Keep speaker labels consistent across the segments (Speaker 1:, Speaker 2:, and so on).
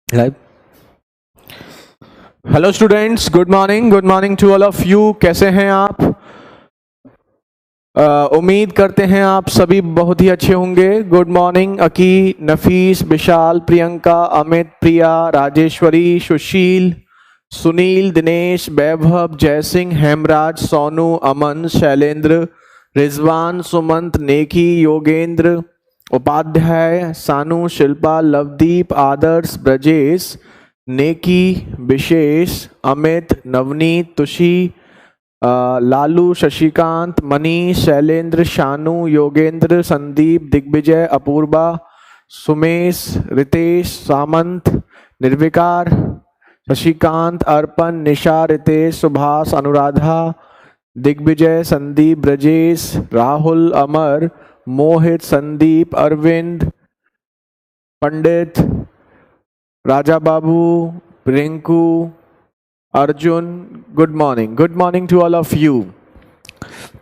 Speaker 1: Live. Hello students, good morning to all of you. कैसे हैं आप? उम्मीद करते हैं आप सभी बहुत ही अच्छे होंगे। गुड मॉर्निंग अकी, नफीस, विशाल, प्रियंका, अमित, प्रिया, राजेश्वरी, सुशील, सुनील, दिनेश, वैभव, जयसिंह, हेमराज, सोनू, अमन, शैलेंद्र, रिजवान, सुमंत, नेकी, योगेंद्र, उपाध्याय, सानू, शिल्पा, लवदीप, आदर्श, ब्रजेश, नेकी, विशेष, अमित, नवनीत, तुषी, Lalu, Shashikant, Manish, Shailendra, Shanu, Yogendra, Sandeep, Digvijay, Apoorva, Sumesh, Ritesh, Samant, Nirvikar, Shashikant, Arpan, Nisha, Ritesh, Subhash, Anuradha, Digvijay, Sandeep, Brajesh, Rahul, Amar, Mohit, Sandeep, Arvind, Pandit, Raja Babu, Rinku, Arjun. Good morning to all of you.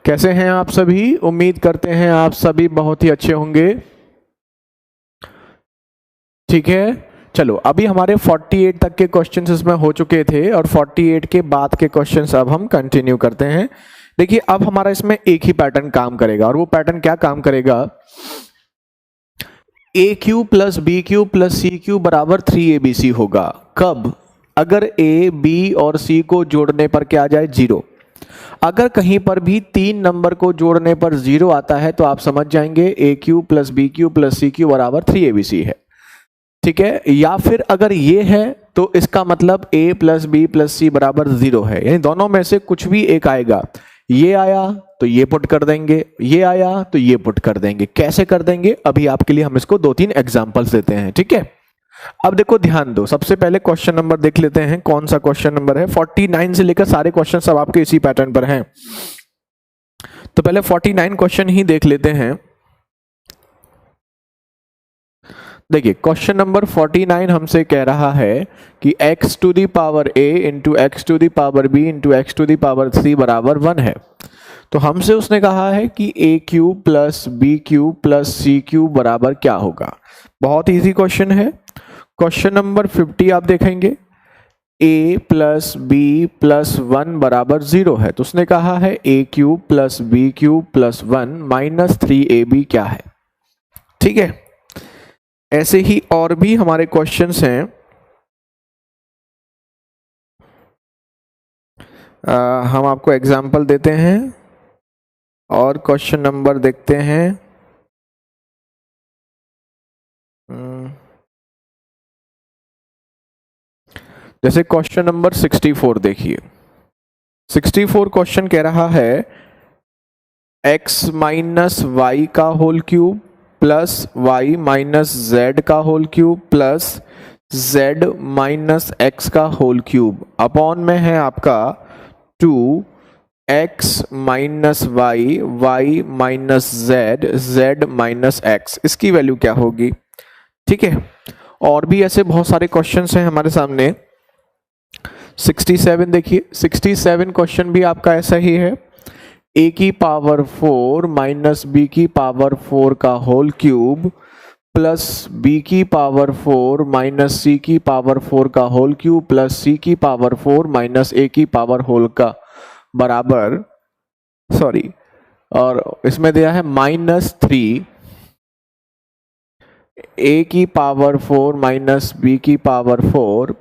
Speaker 1: कैसे हैं आप सभी? उम्मीद करते हैं आप सभी बहुत ही अच्छे होंगे। ठीक है, चलो अभी हमारे 48 तक के क्वेश्चंस इसमें हो चुके थे और 48 के बाद के क्वेश्चंस अब हम कंटिन्यू करते हैं। देखिए अब हमारा इसमें एक ही पैटर्न काम करेगा और वो पैटर्न क्या काम करेगा? A cube plus B cube plus C cube बराबर 3abc होगा। कब? अगर ए बी और सी को जोड़ने पर क्या आ जाए? 0। अगर कहीं पर भी 3 नंबर को जोड़ने पर 0 आता है तो आप समझ जाएंगे A cube plus B cube plus C cube बराबर 3abc है। ठीक है, या फिर अगर ये है तो इसका मतलब ए प्लस बी प्लस सी बराबर 0 है, यानी दोनों में से कुछ भी एक आएगा। ये आया तो ये पुट कर देंगे, ये आया तो ये पुट कर देंगे। कैसे कर देंगे अभी आपके लिए हम इसको 2-3 एग्जांपल्स देते हैं। ठीक है, अब देखो ध्यान दो, सबसे पहले क्वेश्चन नंबर देख लेते हैं। कौन सा क्वेश्चन नंबर है? 49 से लेकर सारे क्वेश्चन सब आपके इसी पैटर्न पर हैं। तो पहले 49 क्वेश्चन ही देख लेते हैं। देखिए क्वेश्चन नंबर 49 हमसे कह रहा है कि x to the power a into x to the power b into x to the power c बराबर 1 है। तो हमसे उसने कहा है कि A cube plus B cube plus C cube बराबर क्या होगा। बहुत इजी क्वेश्चन है। क्वेश्चन नंबर 50 आप देखेंगे, a प्लस बी प्लस 1 बराबर 0 है। तो उसने कहा है A cube plus B cube plus 1 minus 3ab क्या है। ठीक है, ऐसे ही और भी हमारे क्वेश्चंस हैं। हम आपको एग्जाम्पल देते हैं और क्वेश्चन नंबर देखते हैं। जैसे क्वेश्चन नंबर 64 देखिए। 64 क्वेश्चन कह रहा है x माइनस वाई का whole cube plus Y minus Z का whole cube plus Z minus X का होल क्यूब अपॉन में है आपका 2x minus Y, Y minus Z, Z minus X. इसकी वैल्यू क्या होगी? ठीक है, और भी ऐसे बहुत सारे क्वेश्चंस हैं हमारे सामने। 67 देखिए, 67 क्वेश्चन भी आपका ऐसा ही है। a की पावर 4 माइनस बी की पावर 4 का होल क्यूब प्लस b की पावर 4 माइनस सी की पावर 4 का होल क्यूब प्लस c की पावर 4 माइनस a की पावर होल का बराबर, सॉरी, और इसमें दिया है -3 a की पावर 4 माइनस b की पावर 4,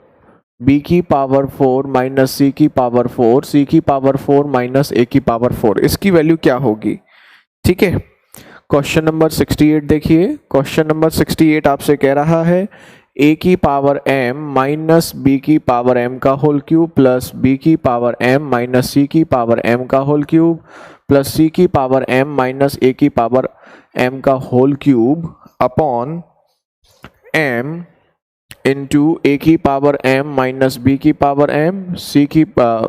Speaker 1: b की पावर 4 माइनस सी की पावर 4, सी की पावर 4 माइनस a की पावर 4। इसकी वैल्यू क्या होगी? ठीक है, क्वेश्चन नंबर 68 देखिए। क्वेश्चन नंबर 68 आपसे कह रहा है a की पावर m माइनस b की पावर m का होल क्यूब प्लस b की पावर m माइनस c की पावर m का होल क्यूब प्लस c की पावर m माइनस a की पावर m का whole cube upon m into a की power m minus b की power m,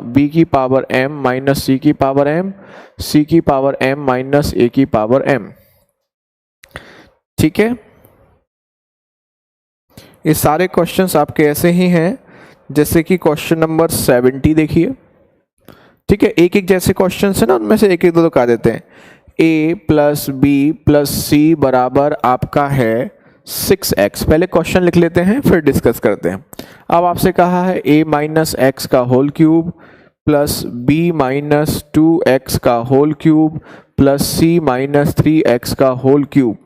Speaker 1: b की power m minus c की power m, c की power m minus a की power m। ठीक है, ये सारे क्वेश्चंस आपके ऐसे ही हैं जैसे कि क्वेश्चन नंबर 70 देखिए। ठीक है, एक एक जैसे क्वेश्चंस है ना, उनमें से एक एक दो का देते हैं। a plus B plus c बराबर आपका है 6x। पहले क्वेश्चन लिख लेते हैं फिर डिस्कस करते हैं। अब आपसे कहा है a माइनस एक्स का whole cube plus b minus 2x का whole cube plus c minus 3x का whole cube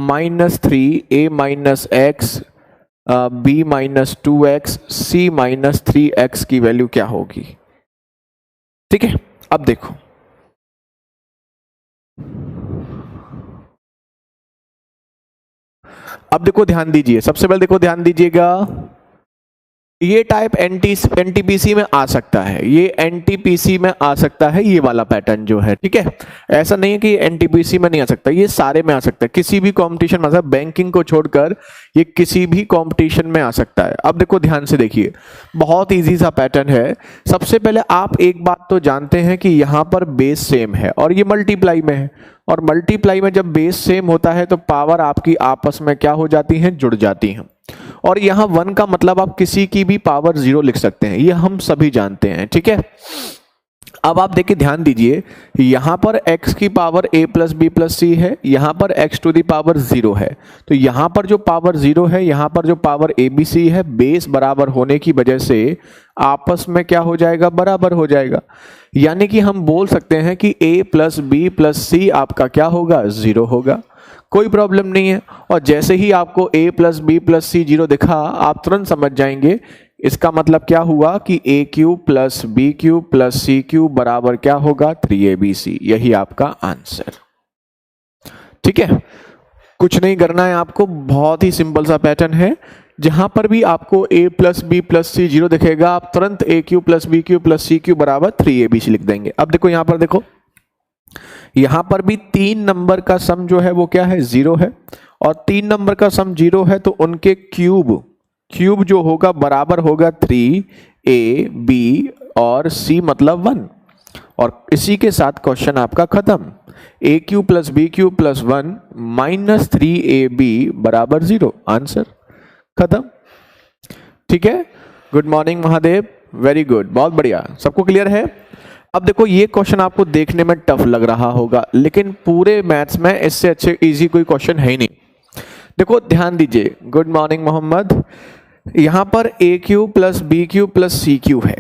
Speaker 1: minus 3 a minus X b minus 2x c minus 3x की वैल्यू क्या होगी। ठीक है, अब देखो ध्यान दीजिए। सबसे पहले देखो ध्यान दीजिएगा, ये टाइप एनटीपीसी में आ सकता है, ये एनटीपीसी में आ सकता है, ये वाला पैटर्न जो है। ठीक है, ऐसा नहीं है कि एनटीपीसी में नहीं आ सकता, ये सारे में आ सकता है। किसी भी कंपटीशन, मतलब बैंकिंग को छोड़कर ये किसी भी कंपटीशन में आ सकता है। अब देखो ध्यान से देखिए, बहुत इजी सा पैटर्न है। सबसे पहले आप एक बात तो जानते हैं कि यहाँ पर बेस सेम है और ये मल्टीप्लाई में है, और मल्टीप्लाई में जब बेस सेम होता है तो पावर आपकी आपस में क्या हो जाती है, जुड़ जाती हैं। और यहां 1 का मतलब आप किसी की भी पावर 0 लिख सकते हैं, ये हम सभी जानते हैं। ठीक है, अब आप देखिए ध्यान दीजिए, यहां पर x की power a plus B plus C है, यहां पर x टू दी पावर 0 है। तो यहां पर जो पावर 0 है, यहां पर जो पावर a b c है, बेस बराबर होने की वजह से आपस में क्या हो जाएगा, बराबर हो जाएगा। यानी कि हम बोल सकते हैं कि a plus B plus c आपका क्या होगा, 0 होगा। कोई प्रॉब्लम नहीं है। और जैसे ही आपको a plus B plus c 0 दिखा, आप तुरंत समझ जाएंगे इसका मतलब क्या हुआ कि a cube plus B cube plus C cube बराबर क्या होगा, 3abc। यही आपका आंसर। ठीक है, कुछ नहीं करना है आपको, बहुत ही सिंपल सा पैटर्न है। जहां पर भी आपको a plus B plus c 0 दिखेगा, आप तुरंत a cube plus B cube plus C cube बराबर 3abc लिख देंगे। अब देखो यहां पर देखो, यहां पर भी 3 नंबर का सम जो है वो क्या है, 0 है, और 3 नंबर का सम 0 है, तो उनके क्यूब जो होगा बराबर होगा 3ab और c मतलब 1। और इसी के साथ क्वेश्चन आपका खत्म। a cube plus B cube plus 1 minus 3ab बराबर 0, आंसर खत्म। ठीक है, good morning Mahadev, very good, बहुत बढ़िया, सबको क्लियर है। अब देखो ये क्वेश्चन आपको देखने में टफ लग रहा होगा, लेकिन पूरे मैथ्स में इससे अच्छे इजी कोई क्वेश्चन है ही नहीं। देखो ध्यान दीजिए, गुड मॉर्निंग मोहम्मद। यहां पर a cube plus B cube plus C cube है।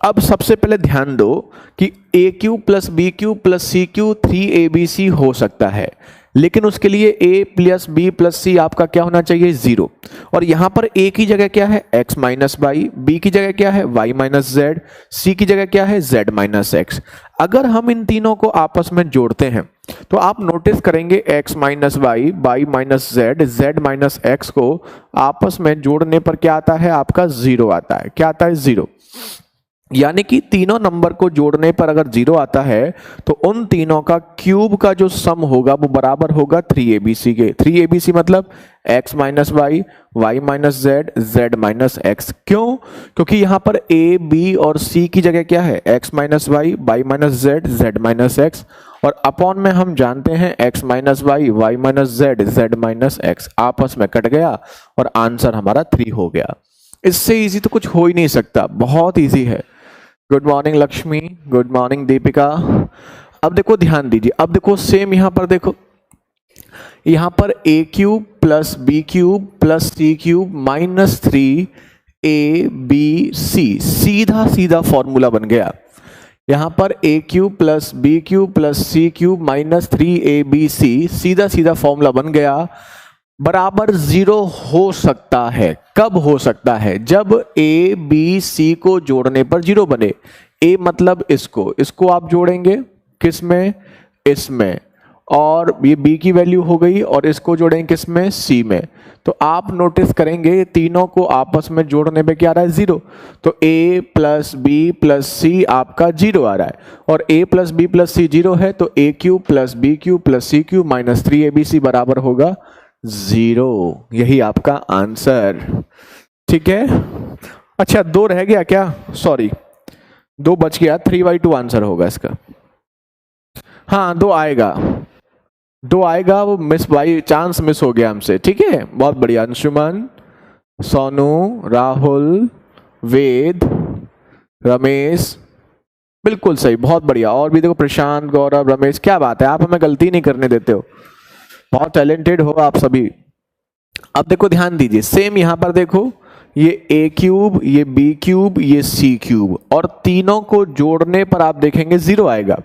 Speaker 1: अब सबसे पहले ध्यान दो कि a cube plus B cube plus C cube 3abc हो सकता है, लेकिन उसके लिए a plus B plus c आपका क्या होना चाहिए, 0। और यहां पर a की जगह क्या है, x माइनस वाई, b की जगह क्या है, y माइनस जेड, c की जगह क्या है, z माइनस एक्स। अगर हम इन तीनों को आपस में जोड़ते हैं तो आप नोटिस करेंगे x minus Y, Y minus Z, Z minus x को आपस में जोड़ने पर क्या आता है, आपका 0 आता है। क्या आता है, 0। यानी कि तीनों नंबर को जोड़ने पर अगर 0 आता है तो उन तीनों का क्यूब का जो सम होगा वो बराबर होगा 3abc के। 3abc मतलब x minus Y, Y minus Z, Z minus x. क्यों? क्योंकि यहां पर a, b और c की जगह क्या है, x minus Y, Y minus Z, Z minus x, और अपॉन में हम जानते हैं x minus Y, Y minus Z, Z minus x. आपस में कट गया और आंसर हमारा 3 हो गया। इससे इजी तो कुछ हो ही नहीं सकता, बहुत इजी है। Good morning Lakshmi, good morning Deepika. अब देखो ध्यान दीजिए, अब देखो सेम यहां पर देखो, यहां पर a cube plus B cube plus C cube minus 3abc, सीधा सीधा फॉर्मूला बन गया। यहां पर a cube plus B cube plus C cube minus 3abc, सीधा सीधा फॉर्मूला बन गया। बराबर 0 हो सकता है। कब हो सकता है? जब a b c को जोड़ने पर 0 बने। a मतलब इसको आप जोड़ेंगे किस में, इसमें, और ये b की वैल्यू हो गई, और इसको जोड़ेंगे किस में, c में। तो आप नोटिस करेंगे तीनों को आपस में जोड़ने पे क्या आ रहा है, 0। तो a plus B plus c आपका 0 आ रहा है, और a plus B plus c 0 है, तो a cube plus B cube plus C cube minus 3abc बराबर होगा 0। यही आपका आंसर। ठीक है, अच्छा 2 रह गया क्या, सॉरी 2 बच गया, 3/2 आंसर होगा इसका। हाँ 2 आएगा, वो मिस बाई चांस मिस हो गया हमसे। ठीक है, बहुत बढ़िया। अंशुमन, सोनू, राहुल, वेद, रमेश, बिल्कुल सही, बहुत बढ़िया। और भी देखो प्रशांत, गौरव, रमेश, क्या बात है, आप हमें गलती नहीं करने देते हो, बहुत टैलेंटेड हो आप सभी। अब देखो ध्यान दीजिए, सेम यहां पर देखो, ये a क्यूब, ये b क्यूब, ये c क्यूब, और तीनों को जोड़ने पर आप देखेंगे जीरो आएगा।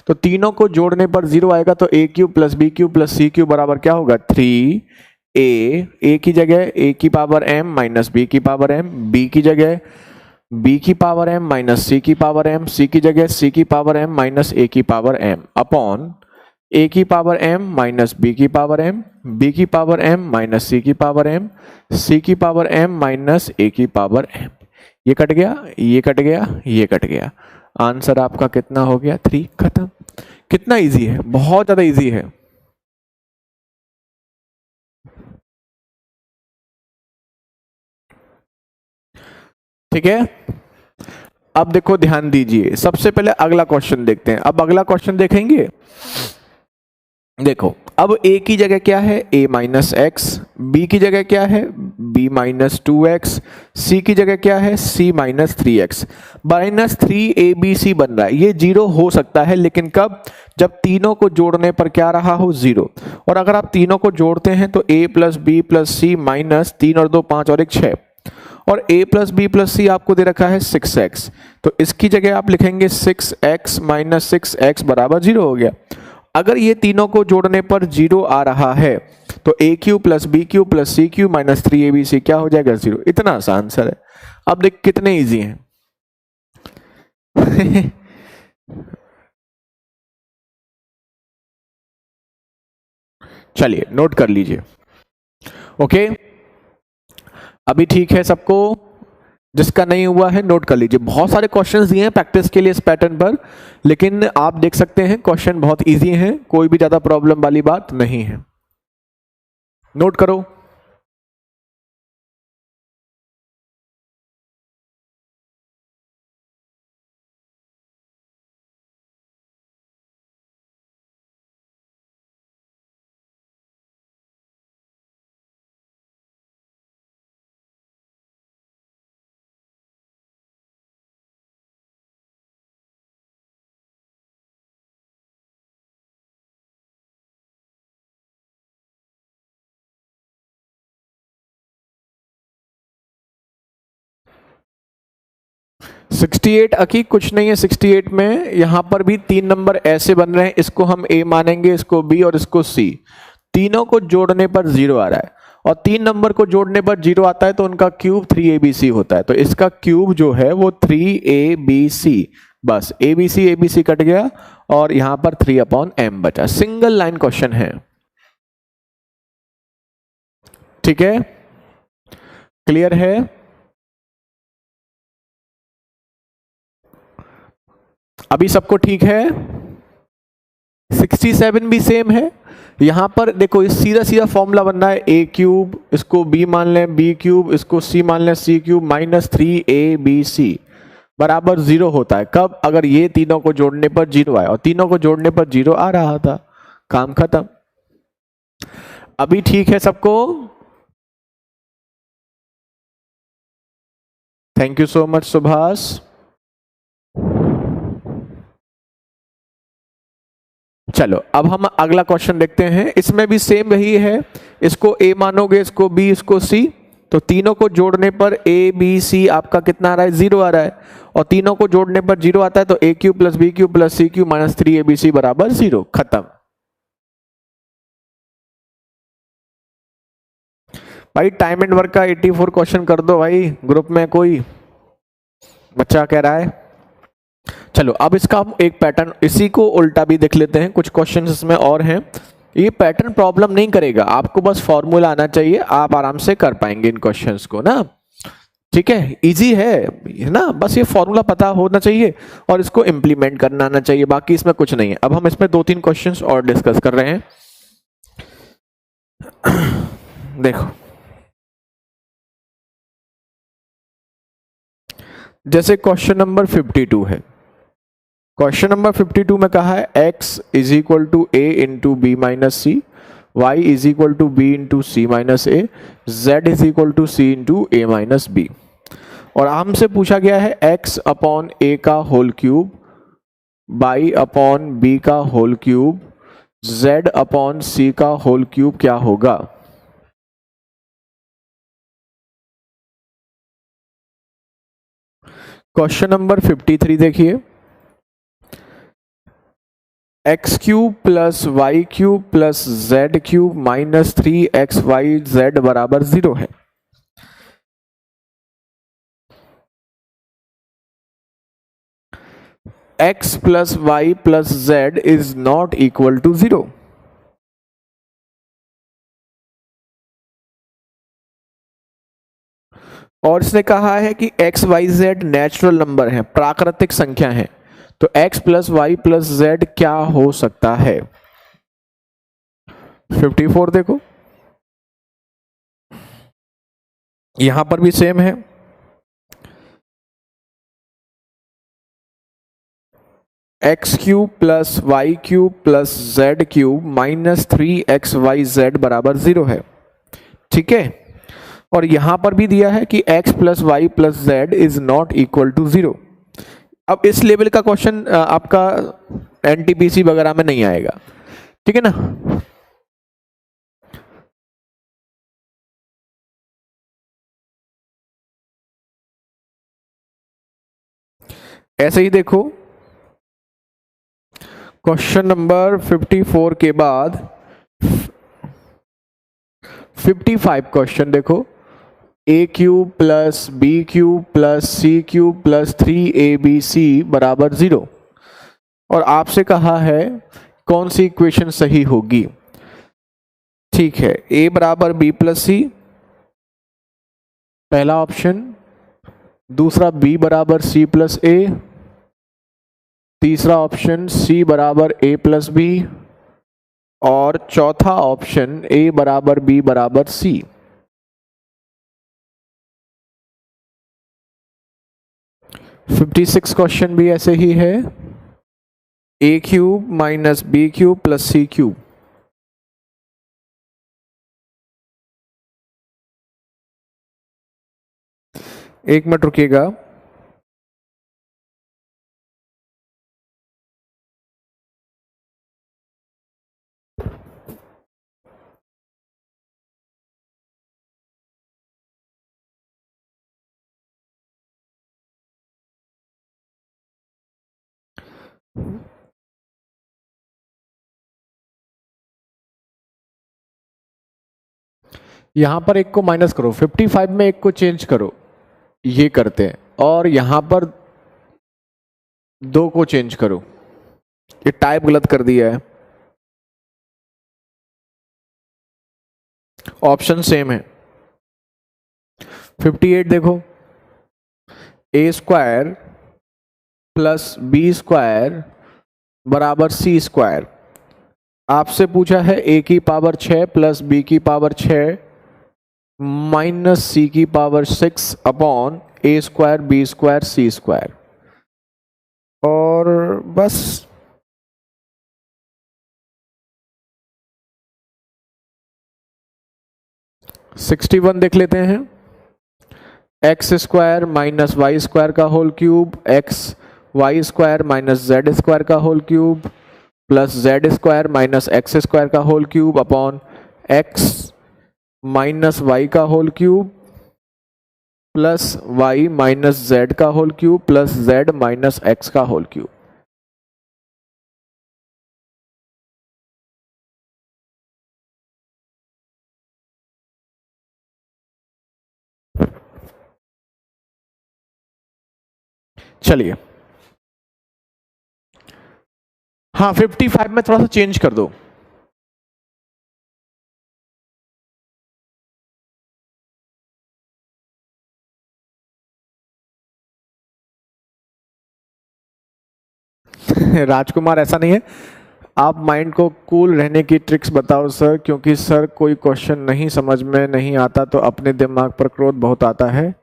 Speaker 1: तो तीनों को जोड़ने पर जीरो आएगा, तो a cube plus b cube plus c cube बराबर क्या होगा 3a की जगह a की पावर m माइनस b की पावर m, b की जगह b की पावर m माइनस c की पावर m, c की जगह c की पावर m माइनस a की पावर m अपॉन a की पावर m माइनस b की पावर m, b की पावर m माइनस c की पावर m, c की पावर m माइनस a की पावर m। ये कट गया, ये कट गया, ये कट गया। आंसर आपका कितना हो गया 3। खत्म। कितना इजी है, बहुत ज्यादा इजी है। ठीक है, अब देखो ध्यान दीजिए, सबसे पहले अगला क्वेश्चन देखते हैं। अब अगला क्वेश्चन देखेंगे, देखो अब a की जगह क्या है a माइनस एक्स, b की जगह क्या है b minus two x, c की जगह क्या है c minus three x, minus three a b c बन रहा है। ये जीरो हो सकता है, लेकिन कब, जब तीनों को जोड़ने पर क्या रहा हो जीरो। और अगर आप तीनों को जोड़ते हैं तो a plus B plus c minus 3 और 2 5 और 1 6, और a plus B plus c आपको दे रखा है 6x, तो इसकी जगह आप लिखेंगे 6x माइनस 6x बराबर जीरो हो गया। अगर ये तीनों को जोड़ने पर जीरो आ रहा है तो a cube plus B cube plus C cube minus 3abc क्या हो जाएगा जीरो। इतना आसान आंसर है। अब देख कितने इजी हैं। चलिए नोट कर लीजिए। ओके, अभी ठीक है सबको, जिसका नहीं हुआ है नोट कर लीजिए। बहुत सारे क्वेश्चंस दिए हैं प्रैक्टिस के लिए इस पैटर्न पर, लेकिन आप देख सकते हैं क्वेश्चन बहुत इजी हैं, कोई भी ज्यादा प्रॉब्लम वाली बात नहीं है। नोट करो। सिक्सटी एट अकी कुछ नहीं है। 68 में यहां पर भी 3 नंबर ऐसे बन रहे हैं, इसको हम ए मानेंगे, इसको बी और इसको सी। तीनों को जोड़ने पर जीरो आ रहा है, और 3 नंबर को जोड़ने पर जीरो आता है तो उनका क्यूब 3abc होता है। तो इसका क्यूब जो है वो 3abc, बस abc कट गया और यहां पर 3/m बचा। सिंगल लाइन क्वेश्चन है। ठीक है, क्लियर है। अभी सबको ठीक है। 67 भी सेम है। यहां पर देखो इस सीधा सीधा फॉर्मूला बनना है, a क्यूब, इसको b मान लें, b क्यूब, इसको c मान लें, c क्यूब माइनस 3abc बराबर जीरो होता है। कब, अगर ये तीनों को जोड़ने पर जीरो आए, और तीनों को जोड़ने पर जीरो आ रहा था। काम खत्म। अभी ठीक है सबको। Thank you so much Subhash. चलो अब हम अगला क्वेश्चन देखते हैं। इसमें भी सेम वही है, इसको a मानोगे, इसको b, इसको c, तो तीनों को जोड़ने पर a b c आपका कितना आ रहा है जीरो आ रहा है, और तीनों को जोड़ने पर जीरो आता है तो a cube plus B cube plus C cube minus 3abc बराबर जीरो। खत्म। भाई टाइम एंड वर्क का 84 क्वेश्चन कर दो भाई, ग्रुप में कोई बच्चा कह रहा है। चलो अब इसका हम एक पैटर्न, इसी को उल्टा भी देख लेते हैं। कुछ क्वेश्चन इसमें और हैं। ये पैटर्न प्रॉब्लम नहीं करेगा, आपको बस फॉर्मूला आना चाहिए, आप आराम से कर पाएंगे इन क्वेश्चंस को ना। ठीक है, इजी है ना, बस ये फॉर्मूला पता होना चाहिए और इसको इंप्लीमेंट करना आना चाहिए, बाकी इसमें कुछ नहीं है। अब हम इसमें 2-3 क्वेश्चंस और डिस्कस कर रहे हैं। देखो जैसे क्वेश्चन नंबर 52 है। क्वेश्चन नंबर 52 में कहा है x is equal to a into b minus c, y is equal to b into c minus a, z is equal to c into a minus b. और हमसे पूछा गया है x upon a का whole cube, y upon b का whole cube, z upon c का whole cube क्या होगा। क्वेश्चन नंबर 53 देखिए, x cube plus y cube plus z cube minus 3xyz बराबर 0 है। x plus y plus z is not equal to 0। और इसने कहा है कि x y z natural number है, प्राकृतिक संख्या है, तो x plus y plus z क्या हो सकता है। 54 देखो, यहां पर भी सेम है, x cube plus y cube plus z cube minus 3xyz बराबर 0 है, ठीक है। और यहां पर भी दिया है कि x plus y plus z is not equal to 0। अब इस लेवल का क्वेश्चन आपका एनटीपीसी वगैरह में नहीं आएगा, ठीक है ना। ऐसे ही देखो, क्वेश्चन नंबर 54 के बाद 55 क्वेश्चन देखो, A cube plus B cube plus C cube plus 3abc बराबर 0। और आपसे कहा है कौन सी इक्वेशन सही होगी। ठीक है, a बराबर b प्लस सी पहला ऑप्शन, दूसरा b बराबर c प्लस a, तीसरा ऑप्शन c बराबर a प्लस b, और चौथा ऑप्शन a बराबर b बराबर c। फिफ्टी 56 क्वेश्चन भी ऐसे ही है, A cube minus B cube plus C cube. एक मिनट रुकिएगा, यहां पर एक को माइनस करो, 55 में एक को चेंज करो, ये करते हैं, और यहां पर दो को चेंज करो, ये टाइप गलत कर दिया है, ऑप्शन सेम है। 58 देखो, A square plus B square बराबर सी स्क्वायर। आपसे पूछा है ए की पावर 6 प्लस बी की पावर 6 माइनस सी की power 6 upon A square B square C square, और बस सिक्सटी 61 देख लेते हैं, x square minus Y square का whole cube X Y square minus Z square का whole cube plus Z square minus X square का whole cube upon x minus Y का whole cube plus Y minus Z का whole cube plus Z minus X का whole cube. चलिए, हाँ 55 में थोड़ा सा चेंज कर दो, राजकुमार ऐसा नहीं है, आप माइंड को कूल रहने की ट्रिक्स बताओ सर, क्योंकि सर कोई क्वेश्चन नहीं समझ में नहीं आता तो अपने दिमाग पर क्रोध बहुत आता है,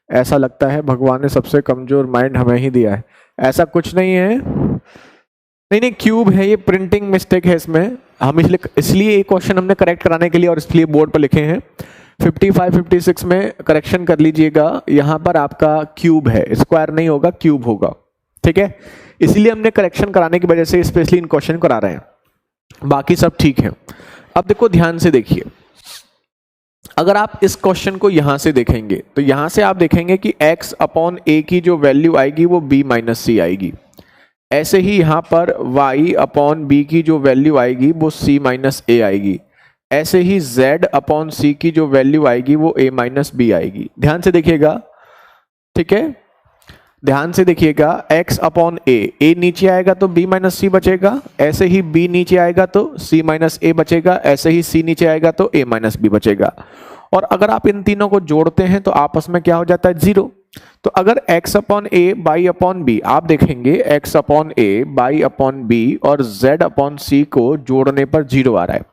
Speaker 1: ऐसा लगता है भगवान ने सबसे कमजोर माइंड हमें ही दिया है। ऐसा कुछ नहीं है, नहीं नहीं क्यूब है, ये प्रिंटिंग मिस्टेक है इसमें, हम इसलिए ये क्वेश्चन हमने करेक्ट कराने के लिए और इसलिए बोर्ड पर लिखे हैं। 55 56 में करेक्शन कर लीजिएगा, यहां पर आपका क्यूब है, स्क्वायर नहीं होगा क्यूब होगा, ठीक है, इसलिए हमने करेक्शन कराने की वजह से स्पेशली इन क्वेश्चन करा रहे हैं, बाकी सब ठीक है। अब देखो ध्यान से देखिए, अगर आप इस क्वेश्चन को यहां से देखेंगे तो यहां से आप देखेंगे कि x अपॉन a की जो वैल्यू आएगी वो b माइनस सी आएगी। ऐसे ही यहां पर y अपॉन b की जो वैल्यू आएगी वो c माइनस a आएगी। ऐसे ही z अपॉन c की जो वैल्यू आएगी वो a माइनस b आएगी। ध्यान से देखिएगा, ठीक है, ध्यान से देखिएगा। x अपॉन a नीचे आएगा तो b माइनस सी बचेगा, ऐसे ही b नीचे आएगा तो c माइनस a बचेगा, ऐसे ही c नीचे आएगा तो a माइनस b बचेगा। और अगर आप इन तीनों को जोड़ते हैं तो आपस में क्या हो जाता है, जीरो। तो अगर x upon a by upon b, आप देखेंगे x upon a by upon b और z अपॉन c को जोड़ने पर जीरो आ रहा है।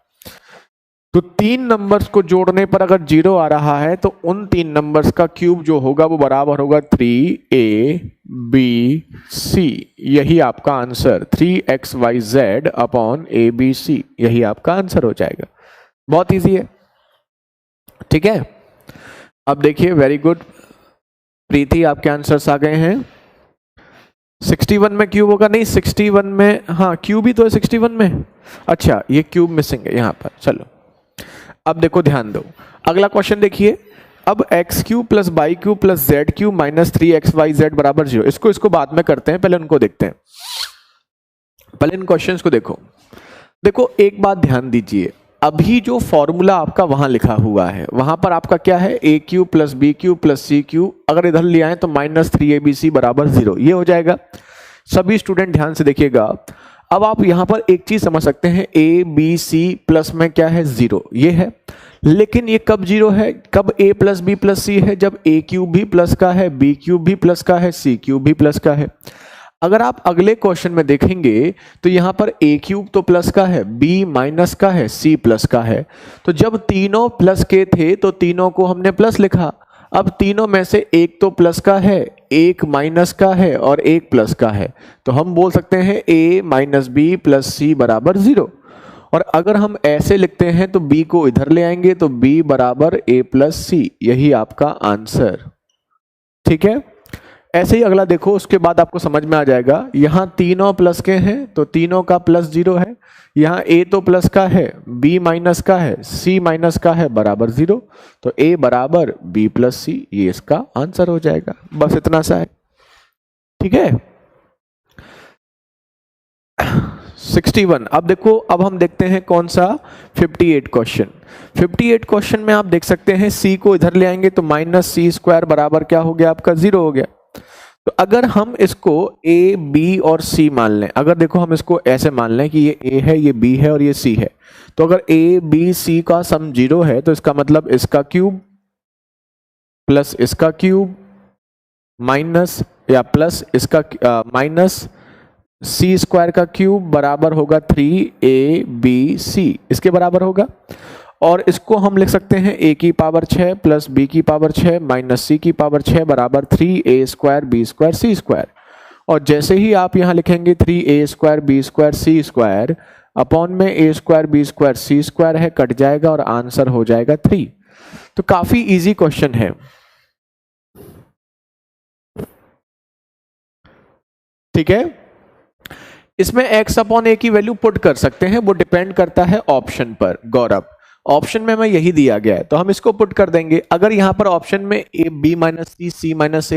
Speaker 1: तो तीन नंबर्स को जोड़ने पर अगर जीरो आ रहा है तो उन तीन नंबर्स का क्यूब जो होगा वो बराबर होगा 3abc। यही आपका आंसर 3xyz अपॉन abc, यही आपका आंसर हो जाएगा। बहुत इजी है, ठीक है। अब देखिए, वेरी गुड प्रीति, आपके आंसर्स आ गए हैं। 61 में क्यूब होगा, नहीं 61 में, हाँ क्यूब ही तो है 61 में। अच्छा, ये क्यूब मिसिंग है यहाँ पर। चलो अब देखो, ध्यान दो, अगला क्वेश्चन देखिए। अब x cube plus y cube plus z cube minus 3xyz बराबर 0। इसको बाद में करते हैं, पहले उनको देखते हैं। पहले इन क्वेश्चंस को देखो। देखो एक बात ध्यान दीजिए, अभी जो फॉर्मूला आपका वहां लिखा हुआ है वहां पर आपका क्या है, a cube plus B cube plus C cube, अगर इधर ले आए तो माइनस 3abc बराबर 0, ये हो जाएगा। सभी स्टूडेंट ध्यान से देखिएगा। अब आप यहां पर एक चीज समझ सकते हैं, a b c प्लस में क्या है, 0, ये है। लेकिन ये कब 0 है, कब a plus B plus C है, जब a क्यूब भी प्लस का है, b क्यूब भी प्लस का है, c क्यूब भी प्लस का है। अगर आप अगले क्वेश्चन में देखेंगे तो यहां पर a क्यूब तो प्लस का है, b माइनस का है, c प्लस का है। तो जब तीनों प्लस के थे तो तीनों को हमने प्लस लिखा। अब तीनों में से एक तो प्लस का है, एक माइनस का है और एक प्लस का है, तो हम बोल सकते हैं a minus B plus c बराबर 0। और अगर हम ऐसे लिखते हैं तो b को इधर ले आएंगे तो b बराबर a प्लस सी, यही आपका आंसर, ठीक है। ऐसे ही अगला देखो, उसके बाद आपको समझ में आ जाएगा। यहां तीनों प्लस के हैं तो तीनों का प्लस 0 है, यहाँ a तो प्लस का है, b माइनस का है, c माइनस का है, बराबर 0। तो a बराबर b प्लस c, ये इसका आंसर हो जाएगा। बस इतना सा है, ठीक है। 61। अब देखो, अब हम देखते हैं कौन सा, 58 क्वेश्चन। 58 क्वेश्चन में आप देख सकते हैं c को इधर ले आएंगे तो माइनस सी स्क्वायर बराबर क्या हो गया आपका, 0 हो गया। तो अगर हम इसको a b और c मान लें, अगर देखो हम इसको ऐसे मान लें कि ये a है, ये b है और ये c है, तो अगर a b c का सम 0 है तो इसका मतलब इसका क्यूब प्लस इसका क्यूब माइनस या प्लस इसका माइनस सी स्क्वायर का क्यूब बराबर होगा 3abc, इसके बराबर होगा। और इसको हम लिख सकते हैं a की पावर 6 प्लस b की पावर 6 माइनस c की पावर 6 बराबर 3a square b square c square. और जैसे ही आप यहां लिखेंगे 3a square b square c square upon में a square b square c square है, कट जाएगा और आंसर हो जाएगा 3। तो काफी इजी क्वेश्चन है, ठीक है। इसमें x अपॉन a की वैल्यू पुट कर सकते हैं, वो डिपेंड करता है ऑप्शन पर। गौरव, ऑप्शन में हमें यही दिया गया है तो हम इसको पुट कर देंगे। अगर यहां पर ऑप्शन में a b minus c, c minus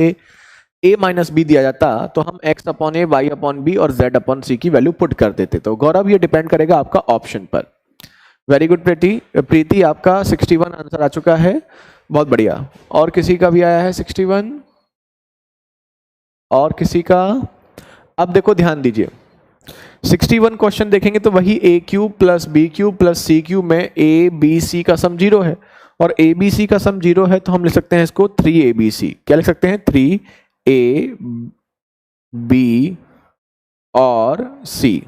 Speaker 1: a minus b दिया जाता तो हम x upon a, y upon b और z अपॉन c की वैल्यू पुट कर देते। तो गौरव, ये डिपेंड करेगा आपका ऑप्शन पर। वेरी गुड प्रीति, आपका 61 आंसर आ चुका है, बहुत बढ़िया। और किसी का भी आया है 61, और किसी का? अब देखो ध्यान दीजिए, 61 क्वेश्चन देखेंगे तो वही a cube plus B cube plus C cube में a b c का सम 0 है और a b c का सम 0 है, तो हम लिख सकते हैं इसको 3abc। क्या लिख सकते हैं, 3ab और c।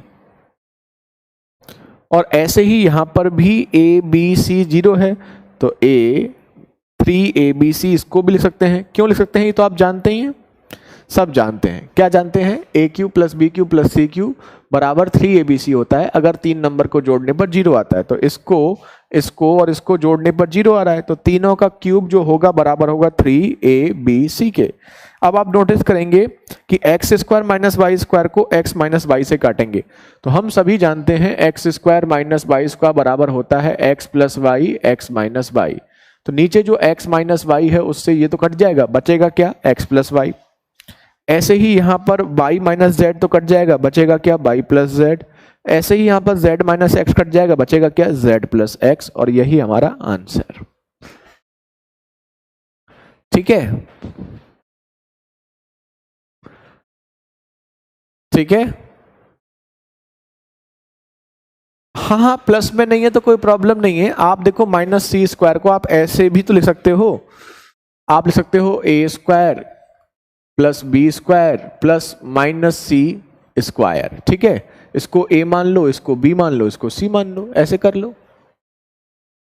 Speaker 1: और ऐसे ही यहां पर भी a b c 0 है तो a 3abc, इसको भी लिख सकते हैं। क्यों लिख सकते हैं, ये तो आप जानते ही हैं, सब जानते हैं। क्या जानते हैं, a cube plus B cube plus C cube बराबर 3abc होता है अगर तीन नंबर को जोड़ने पर 0 आता है। तो इसको और इसको जोड़ने पर 0 आ रहा है, तो तीनों का क्यूब जो होगा बराबर होगा 3abc के। अब आप नोटिस करेंगे कि x square minus Y square को एक्स माइनस वाई से काटेंगे, तो हम सभी जानते हैं x square minus Y square बराबर होता है x plus y, x minus y. तो नीचे जो x माइनस वाई है उससे ये तो कट जाएगा, बचेगा क्या, x प्लस वाई। ऐसे ही यहाँ पर y माइनस जेड तो कट जाएगा, बचेगा क्या, y प्लस जेड। ऐसे ही यहाँ पर z माइनस एक्स कट जाएगा, बचेगा क्या, z प्लस एक्स। और यही हमारा आंसर। ठीक है, ठीक है। हाँ हाँ, प्लस में नहीं है तो कोई प्रॉब्लम नहीं है। आप देखो माइनस सी स्क्वायर को आप ऐसे भी तो लिख सकते हो। आप लिख सकते हो A square plus B square plus minus C square. ठीक है, इसको ए मान लो, इसको बी मान लो, इसको सी मान लो, ऐसे कर लो।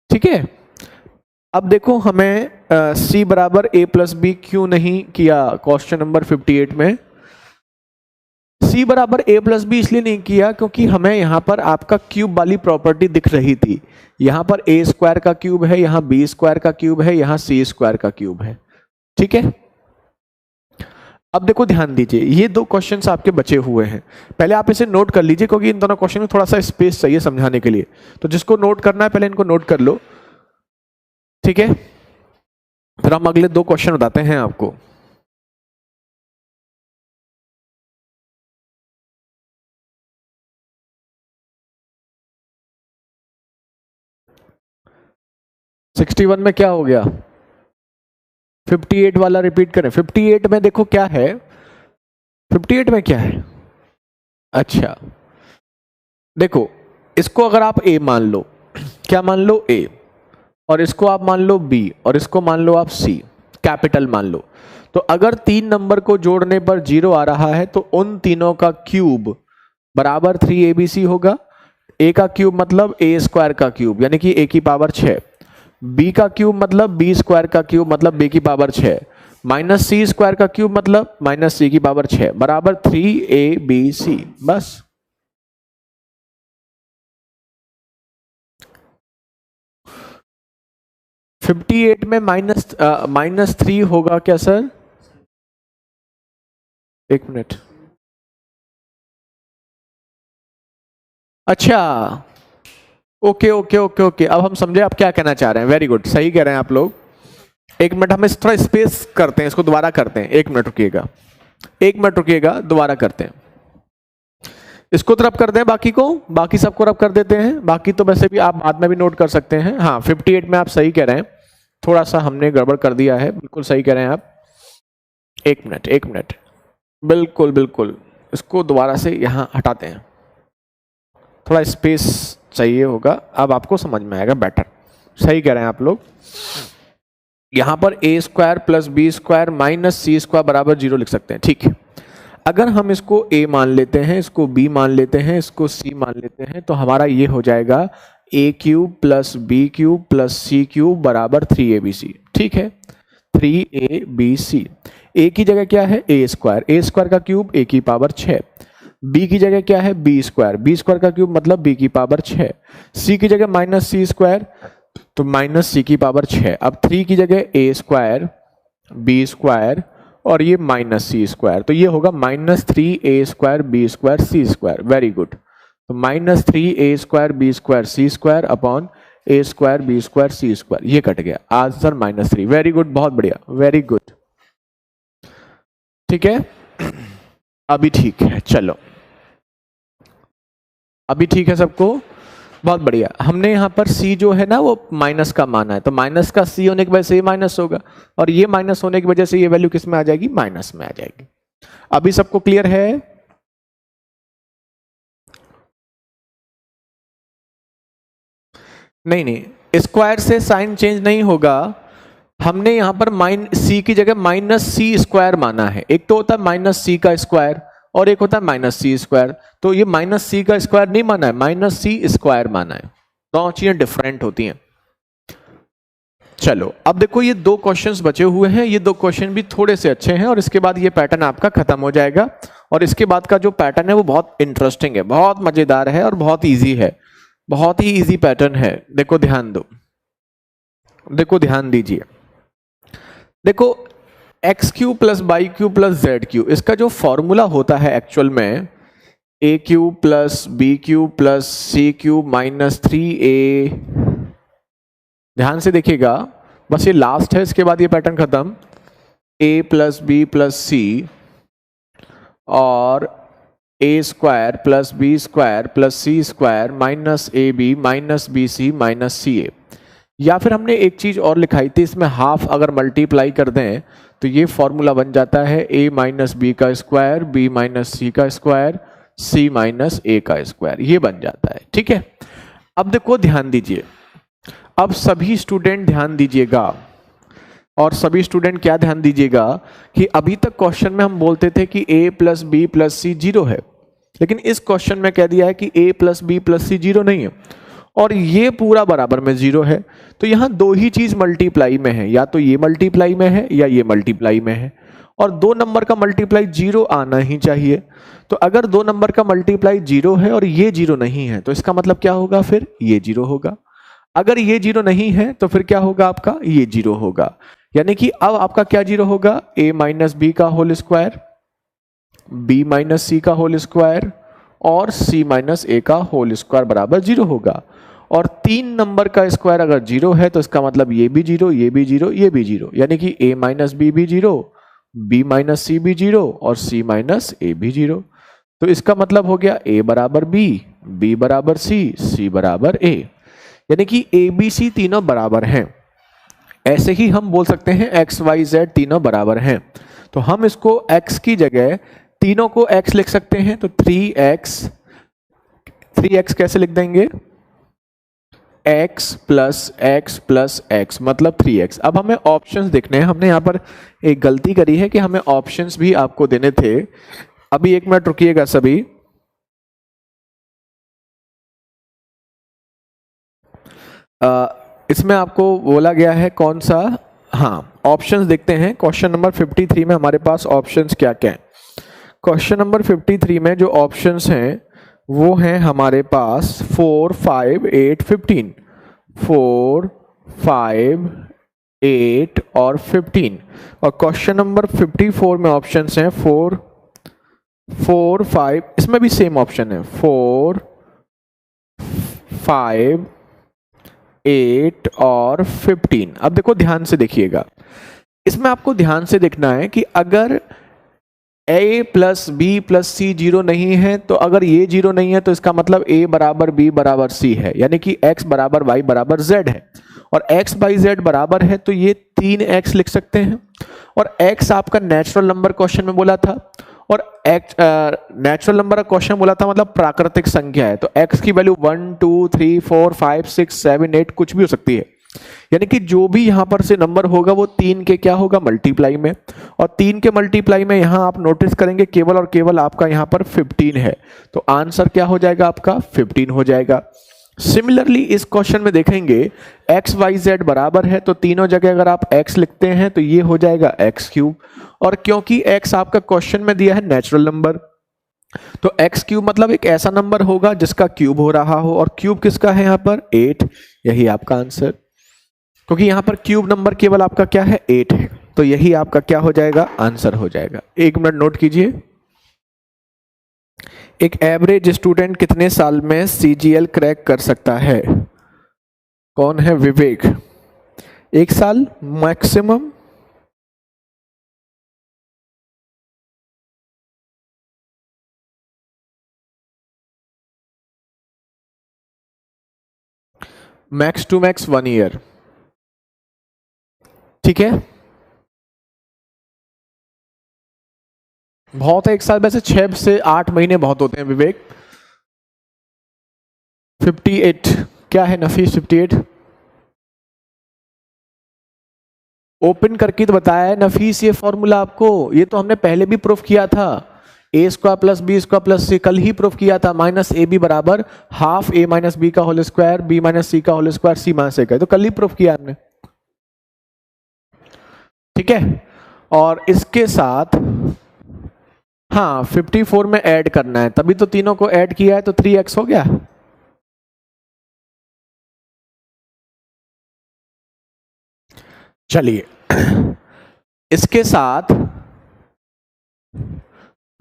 Speaker 1: ठीक है, अब देखो हमें सी बराबर ए प्लस बी क्यों नहीं किया क्वेश्चन नंबर 58 में। सी बराबर ए प्लस बी इसलिए नहीं किया क्योंकि हमें यहां पर आपका क्यूब वाली प्रॉपर्टी दिख रही थी। यहां पर ए स्क्वायर का क्यूब है, यहां बी स्क्वायर का क्यूब है, यहां सी स्क्वायर का क्यूब है। ठीक है, अब देखो ध्यान दीजिए, ये दो क्वेश्चंस आपके बचे हुए हैं। पहले आप इसे नोट कर लीजिए क्योंकि इन दोनों क्वेश्चन में थोड़ा सा स्पेस चाहिए समझाने के लिए। तो जिसको नोट करना है पहले इनको नोट कर लो। ठीक है, फिर हम अगले दो क्वेश्चन बताते हैं आपको। सिक्सटी वन में क्या हो गया, 58 वाला रिपीट करें। 58 में देखो क्या है, 58 में क्या है। अच्छा देखो, इसको अगर आप ए मान लो, क्या मान लो, ए, और इसको आप मान लो बी, और इसको मान लो आप सी, कैपिटल मान लो। तो अगर तीन नंबर को जोड़ने पर 0 आ रहा है तो उन तीनों का क्यूब बराबर 3abc होगा। ए का क्यूब मतलब ए स्क्वायर का क्यूब यानी कि ए की पावर 6, बी का क्यूब मतलब बी स्क्वायर का क्यूब मतलब बी की पावर 6, माइनस सी स्क्वायर का क्यूब मतलब माइनस सी की पावर 6 बराबर 3abc। बस। फिफ्टी एट में माइनस 3 होगा क्या सर, एक मिनट। अच्छा, ओके ओके ओके ओके, अब हम समझे आप क्या कहना चाह रहे हैं। वेरी गुड, सही कह रहे हैं आप लोग। एक मिनट, हम इस थोड़ा स्पेस करते हैं, इसको दोबारा करते हैं। एक मिनट रुकिएगा, एक मिनट रुकिएगा, दोबारा करते हैं। इसको तो रब कर दें, बाकी को, बाकी सबको रब कर देते हैं। बाकी तो वैसे भी आप बाद में भी नोट कर सकते हैं। हाँ 58 में आप सही कह रहे हैं, थोड़ा सा हमने गड़बड़ कर दिया है, बिल्कुल सही कह रहे हैं आप। एक मिनट एक मिनट, बिल्कुल बिल्कुल, इसको दोबारा से यहाँ हटाते हैं, थोड़ा स्पेस चाहिए होगा, अब आपको समझ में आएगा बेटर। सही कह रहे हैं आप लोग। यहां पर A square plus B square minus C square बराबर 0 लिख सकते हैं। ठीक है, अगर हम इसको ए मान लेते हैं, इसको बी मान लेते हैं, इसको सी मान लेते हैं, तो हमारा ये हो जाएगा A cube plus B cube plus C cube बराबर 3abc। ठीक है, 3abc। ए की जगह क्या है, ए स्क्वायर का क्यूब ए की पावर 6, बी की जगह क्या है, बी स्क्वायर का क्यूब मतलब बी की पावर 6, सी की जगह माइनस सी स्क्वायर तो माइनस सी की पावर 6। अब 3 की जगह ए स्क्वायर बी स्क्वायर और ये माइनस सी स्क्वायर, तो ये होगा minus 3a square B square C square. Very good, तो minus 3a square B square C square upon A square B square C square, ये कट गया, आंसर -3। वेरी गुड, बहुत बढ़िया, वेरी गुड। ठीक है, अभी ठीक है, चलो अभी ठीक है सबको, बहुत बढ़िया। हमने यहाँ पर c जो है ना वो माइनस का माना है, तो माइनस का c होने की वजह से ये माइनस होगा, और ये माइनस होने की वजह से ये वैल्यू किस में आ जाएगी, माइनस में आ जाएगी। अभी सबको क्लियर है। नहीं नहीं, स्क्वायर से साइन चेंज नहीं होगा। हमने यहां पर सी की जगह माइनस सी स्क्वायर माना है। एक तो होता है माइनस सी का स्क्वायर और एक होता है माइनस सी स्क्वायर, तो ये माइनस सी का स्क्वायर नहीं माना है, माइनस सी स्क्वायर माना है। दोनों चीजें डिफरेंट होती हैं। चलो अब देखो, ये दो क्वेश्चंस बचे हुए हैं, ये दो क्वेश्चन भी थोड़े से अच्छे हैं और इसके बाद ये पैटर्न आपका खत्म हो जाएगा। और इसके बाद का जो पैटर्न है वो बहुत इंटरेस्टिंग है, बहुत मजेदार है और बहुत ईजी है, बहुत ही ईजी पैटर्न है। देखो ध्यान दो, देखो ध्यान दीजिए। देखो X cube plus Y cube plus Z cube, इसका जो फॉर्मूला होता है एक्चुअल में A cube plus B cube plus C cube minus 3a, ध्यान से देखिएगा, बस ये लास्ट है, इसके बाद ये पैटर्न खत्म। A plus B plus C और A square plus B square plus C square minus A B minus B C minus C A. या फिर हमने एक चीज और लिखाई थी, इसमें हाफ अगर मल्टीप्लाई कर दें तो ये फॉर्मूला बन जाता है ए माइनस बी का स्क्वायर बी माइनस सी का स्क्वायर सी माइनस ए का स्क्वायर, ये बन जाता है। ठीक है, अब देखो ध्यान दीजिए, अब सभी स्टूडेंट ध्यान दीजिएगा, और सभी स्टूडेंट क्या ध्यान दीजिएगा कि अभी तक क्वेश्चन में हम बोलते थे कि a plus B plus c zero है, लेकिन इस क्वेश्चन में कह दिया है कि a plus B plus c zero नहीं है और ये पूरा बराबर में जीरो है। तो यहां दो ही चीज मल्टीप्लाई में है, या तो ये मल्टीप्लाई में है या ये मल्टीप्लाई में है, और दो नंबर का मल्टीप्लाई जीरो आना ही चाहिए। तो अगर दो नंबर का मल्टीप्लाई जीरो है और ये जीरो नहीं है तो इसका मतलब क्या होगा, फिर ये जीरो होगा। अगर ये जीरो नहीं है तो फिर क्या होगा आपका, ये जीरो होगा। यानी कि अब आपका क्या जीरो होगा, a माइनस बी का होल स्क्वायर b माइनस सी का होल स्क्वायर और c माइनस ए का होल स्क्वायर बराबर जीरो होगा। और तीन नंबर का स्क्वायर अगर जीरो है तो इसका मतलब ये भी जीरो, ये भी जीरो, ये भी जीरो, यानी कि a माइनस बी भी जीरो, b माइनस सी भी जीरो और c माइनस ए भी जीरो। तो इसका मतलब हो गया a बराबर b, b बराबर c, c बराबर a, यानी कि a b c तीनों बराबर हैं। ऐसे ही हम बोल सकते हैं x y z तीनों बराबर हैं, तो हम इसको x की जगह तीनों को x लिख सकते हैं। तो 3x कैसे लिख देंगे, x प्लस x मतलब 3x। अब हमें ऑप्शंस देखने हैं, हमने यहां पर एक गलती करी है कि हमें ऑप्शंस भी आपको देने थे। अभी एक मिनट रुकिएगा सभी। इसमें आपको बोला गया है कौन सा, हाँ ऑप्शंस देखते हैं। क्वेश्चन नंबर 53 में हमारे पास ऑप्शंस क्या क्या हैं। क्वेश्चन नंबर 53 में जो ऑप्शंस हैं वो हैं हमारे पास 4, 5, 8, 15, 4, 5, 8 और 15। और क्वेश्चन नंबर 54 में ऑप्शंस हैं 4, 5, इसमें भी सेम ऑप्शन है 4, 5, 8 और 15। अब देखो ध्यान से देखिएगा, इसमें आपको ध्यान से देखना है कि अगर a plus B plus c zero नहीं है, तो अगर ये जीरो नहीं है तो इसका मतलब a बराबर b बराबर c है, यानी कि x बराबर y बराबर z है। और x बाई z बराबर है तो ये 3x लिख सकते हैं। और x आपका नेचुरल नंबर क्वेश्चन में बोला था, और नेचुरल नंबर का क्वेश्चन बोला था मतलब प्राकृतिक संख्या है, तो x की वैल्यू 1, 2, 3, 4, 5, 6, 7, 8 कुछ भी हो सकती है। यानी कि जो भी यहां पर से नंबर होगा वो 3 के क्या होगा, मल्टीप्लाई में। और 3 के मल्टीप्लाई में यहां आप नोटिस करेंगे केवल और केवल आपका यहां पर 15 है, तो आंसर क्या हो जाएगा आपका 15 हो जाएगा। सिमिलरली इस क्वेश्चन में देखेंगे x y z बराबर है, तो तीनों जगह अगर आप x लिखते हैं तो ये हो जाएगा x क्यूब। और क्योंकि x आपका क्वेश्चन में दिया है नेचुरल नंबर, तो x क्यूब मतलब एक ऐसा नंबर होगा जिसका क्यूब हो रहा हो, और क्यूब किसका है यहाँ पर 8, यही आपका आंसर। क्योंकि यहाँ पर क्यूब नंबर केवल आपका क्या है 8 है, तो यही आपका क्या हो जाएगा, आंसर हो जाएगा। एक मिनट नोट कीजिए, एक एवरेज स्टूडेंट कितने साल में CGL क्रैक कर सकता है? कौन है? विवेक। 1 साल maximum. Max to max 1 year, ठीक है। बहुत है 1 साल, वैसे 6 से 8 महीने बहुत होते हैं विवेक। 58 क्या है नफीस? 58 ओपन करके तो बताया है नफीस, ये फॉर्मूला आपको, ये तो हमने पहले भी प्रूफ किया था। a square plus B square plus C कल ही प्रूफ किया था, माइनस ए बी बराबर हाफ a माइनस बी का होल स्क्वायर बी माइनस सी का whole square C minus A का, तो कल ही प्रूफ किया हमने, ठीक है। और इसके साथ हाँ 54 में ऐड करना है, तभी तो तीनों को ऐड किया है, तो 3x हो गया। चलिए इसके साथ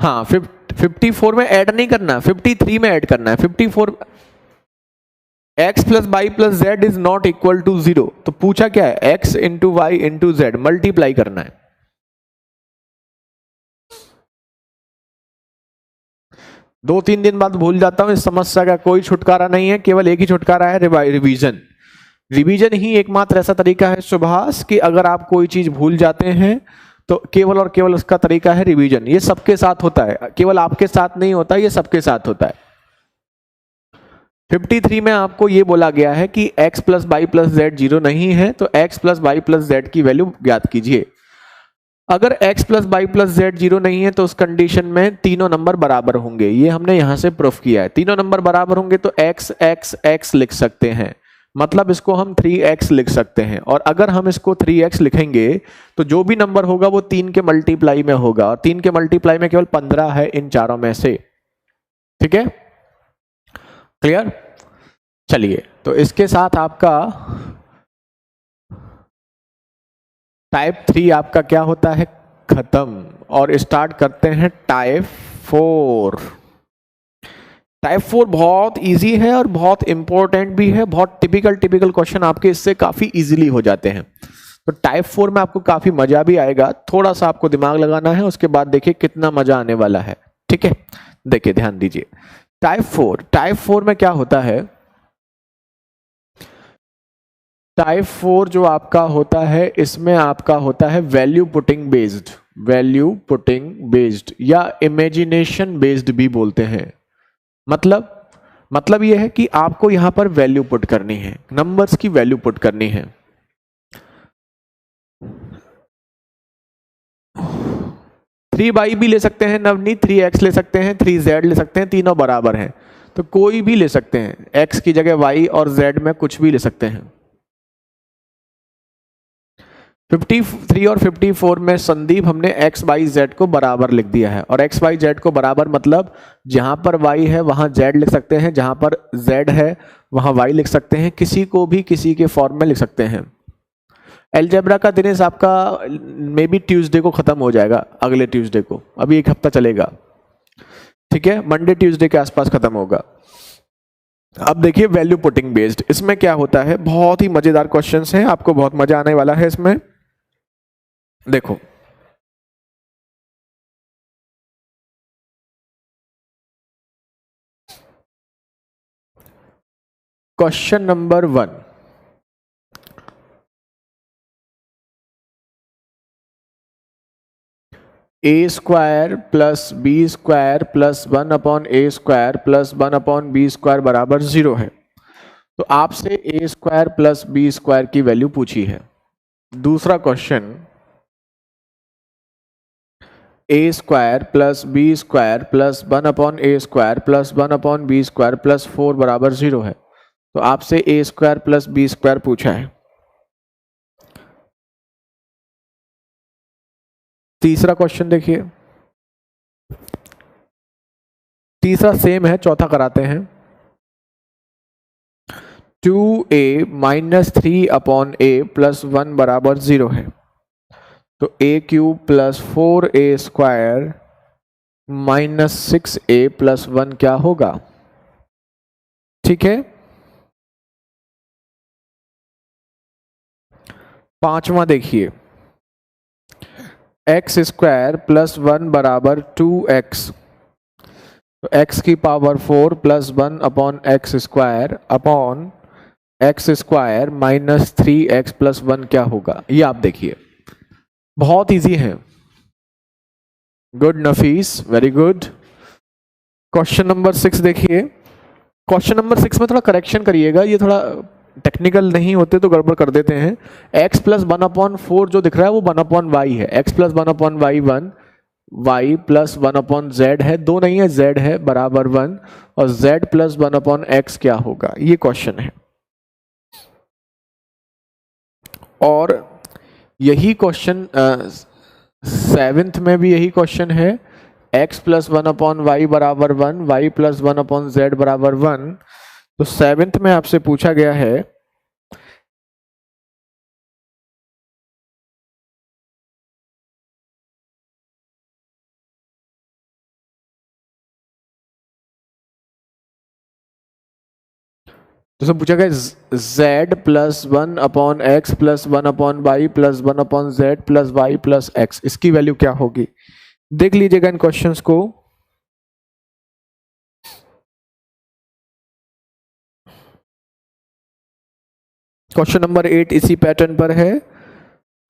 Speaker 1: हाँ 54 में ऐड नहीं करना, 53 में ऐड करना है। 54 x plus y plus z is not equal to 0, तो पूछा क्या है, x into y into z multiply करना है। दो तीन दिन बाद भूल जाता हूं, इस समस्या का कोई छुटकारा नहीं है, केवल एक ही छुटकारा है, रिवीजन। रिवीजन ही एकमात्र ऐसा तरीका है सुभाष कि अगर आप कोई चीज भूल जाते हैं तो केवल और केवल उसका तरीका है रिवीजन। ये सबके साथ होता है, केवल आपके साथ नहीं होता, ये सबके साथ होता है। 53 में आपको ये बोला गया है कि x plus y plus z zero नहीं है, तो x plus y plus z की वैल्यू ज्ञात कीजिए। अगर x plus y plus z zero नहीं है तो उस कंडीशन में तीनों नंबर बराबर होंगे, ये हमने यहां से प्रूफ किया है। तीनों नंबर बराबर होंगे तो x x x लिख सकते हैं, मतलब इसको हम 3x लिख सकते हैं। और अगर हम इसको 3x लिखेंगे तो जो भी नंबर होगा वो 3 के मल्टीप्लाई में होगा, और 3 के मल्टीप्लाई में केवल 15 है इन चारों में से। ठीक है, क्लियर। चलिए, तो इसके साथ आपका टाइप 3 आपका क्या होता है, खत्म। और स्टार्ट करते हैं टाइप 4। टाइप 4 बहुत इजी है और बहुत इंपॉर्टेंट भी है, बहुत टिपिकल टिपिकल क्वेश्चन आपके इससे काफी इजीली हो जाते हैं। तो टाइप 4 में आपको काफी मजा भी आएगा, थोड़ा सा आपको दिमाग लगाना है, उसके बाद देखिए कितना मजा आने वाला है। ठीक है, देखिए ध्यान दीजिए। टाइप 4 में क्या होता है, टाइप 4 जो आपका होता है इसमें आपका होता है value putting based, value putting based या इमेजिनेशन बेस्ड भी बोलते हैं। मतलब यह है कि आपको यहां पर वैल्यू पुट करनी है, नंबर्स की वैल्यू पुट करनी है। 3y भी ले सकते हैं नवनीत, 3x ले सकते हैं, 3z ले सकते हैं, तीनों बराबर हैं, तो कोई भी ले सकते हैं, x की जगह y और z में कुछ भी ले सकते हैं। 53 और 54 में संदीप हमने x y z को बराबर लिख दिया है, और x y z को बराबर मतलब जहां पर y है वहां z लिख सकते हैं, जहां पर z है वहां y लिख सकते हैं, किसी को भी किसी के फॉर्म में लिख सकते हैं। एलजेब्रा का दिनेश आपका मे बी ट्यूसडे को खत्म हो जाएगा, अगले ट्यूसडे को, अभी एक हफ्ता चलेगा। ठीक है, मंडे ट्यूसडे के आसपास खत्म होगा। अब देखिए वैल्यू पुटिंग बेस्ड, इसमें क्या होता है, बहुत ही मजेदार क्वेश्चंस हैं, आपको बहुत मजा आने वाला है इसमें। देखो, question number 1, A square plus B square plus 1/a² plus 1/b² बराबर 0 है। तो आपसे A square plus B square की वैल्यू पूछी है। दूसरा question, A square plus B square plus 1/a² plus 1/b² plus 4 बराबर 0 है, तो आपसे A square plus B square पूछा है। तीसरा क्वेश्चन देखिए, तीसरा सेम है, चौथा कराते हैं। 2a माइनस 3/a प्लस 1 बराबर 0 है, तो a³ plus 4a² minus 6a plus 1 क्या होगा। ठीक है, पांचवा देखिए, एक्स स्क्वायर प्लस 1 बराबर 2x, तो x की power 4 plus 1/x² upon x² minus 3x plus 1 क्या होगा, ये आप देखिए, बहुत इजी है। गुड नफीस, वेरी गुड। क्वेश्चन नंबर 6 देखिए, क्वेश्चन नंबर 6 में थोड़ा करेक्शन करिएगा, ये थोड़ा टेक्निकल नहीं होते तो गड़बड़ कर देते हैं। x प्लस 1/4 जो दिख रहा है वो 1/y है, x plus 1/y 1, y plus 1/z है, दो नहीं है z है बराबर 1, और z प्लस 1/x क्या होगा, ये क्वेश्चन है। और यही क्वेश्चन 7th में भी यही क्वेश्चन है, x प्लस 1/y बराबर 1, y प्लस 1/z बराबर 1, तो 7th में आपसे पूछा गया है तो पूछा गया z plus 1/x plus 1/y plus 1/z plus y plus x, इसकी वैल्यू क्या होगी? देख लीजिएगा इन क्वेश्चंस को। क्वेश्चन नंबर 8 इसी पैटर्न पर है,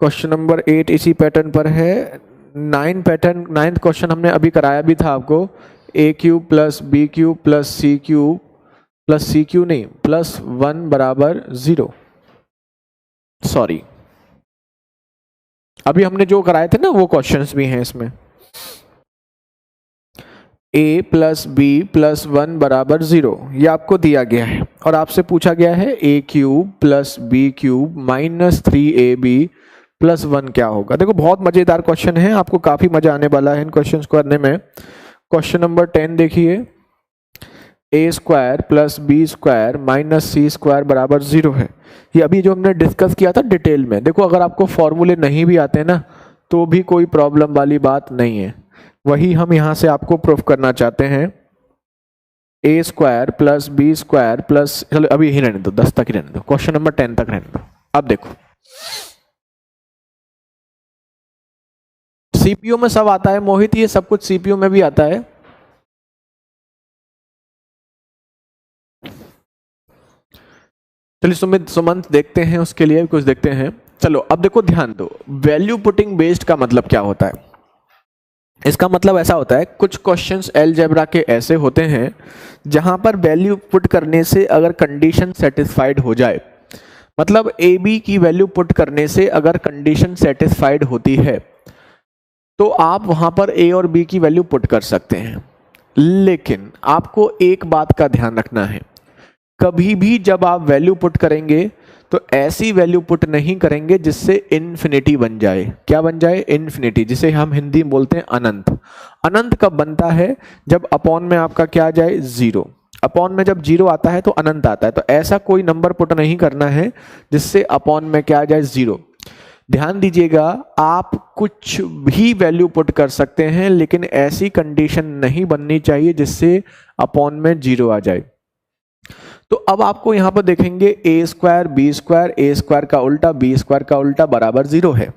Speaker 1: क्वेश्चन नंबर 8 इसी पैटर्न पर है। 9th क्वेश्चन हमने अभी कराया भी था आपको, a³ plus b³ plus c³ plus c³ नहीं प्लस 1 बराबर 0। सॉरी, अभी हमने जो कराए थे ना वो क्वेश्चंस भी हैं इसमें। a प्लस बी प्लस 1 बराबर 0 ये आपको दिया गया है और आपसे पूछा गया है a³ plus b³ minus 3ab plus 1 क्या होगा। देखो बहुत मजेदार क्वेश्चन है, आपको काफी मजा आने वाला है इन क्वेश्चंस को करने में। क्वेश्चन नंबर 10 देखिए, a² plus b² minus c² बराबर 0 है। ये अभी जो हमने डिस्कस किया था डिटेल में। देखो अगर आपको फॉर्मूले नहीं भी आते ना तो भी कोई प्रॉब्लम वाली बात नहीं है, वही हम यहां से आपको प्रूफ करना चाहते हैं। a² प्लस b² प्लस, चलो अभी यही रहने दो, 10 तक ही रहने दो, क्वेश्चन नंबर 10 तक रहने दो। अब देखो सीपीयू में सब आता है मोहित, ये सब कुछ सीपीयू में भी आता है। चलिए सुमंत देखते हैं, उसके लिए कुछ देखते हैं। चलो अब देखो ध्यान दो, वैल्यू पुटिंग बेस्ड का मतलब क्या होता है? इसका मतलब ऐसा होता है, कुछ क्वेश्चंस अलजेब्रा के ऐसे होते हैं जहां पर वैल्यू पुट करने से अगर कंडीशन सेटिस्फाइड हो जाए, मतलब ए बी की वैल्यू पुट करने से अगर कंडीशन सेटिस्फाइड होती है तो आप वहां पर ए और बी की वैल्यू पुट कर सकते हैं। लेकिन आपको एक बात का ध्यान रखना है, कभी भी जब आप वैल्यू पुट करेंगे तो ऐसी वैल्यू पुट नहीं करेंगे जिससे इन्फिनिटी बन जाए। क्या बन जाए? इन्फिनिटी, जिसे हम हिंदी में बोलते हैं अनंत। अनंत कब बनता है? जब अपॉन में आपका क्या आ जाए? 0। अपॉन में जब 0 आता है तो अनंत आता है। तो ऐसा कोई नंबर पुट नहीं करना है जिससे अपॉन में क्या आ जाए? 0। ध्यान दीजिएगा, आप कुछ भी वैल्यू पुट कर सकते हैं लेकिन ऐसी कंडीशन नहीं बननी चाहिए जिससे अपॉन में 0 आ जाए। तो अब आपको यहां पर देखेंगे a² b² a² का उल्टा b² का उल्टा बराबर 0 है।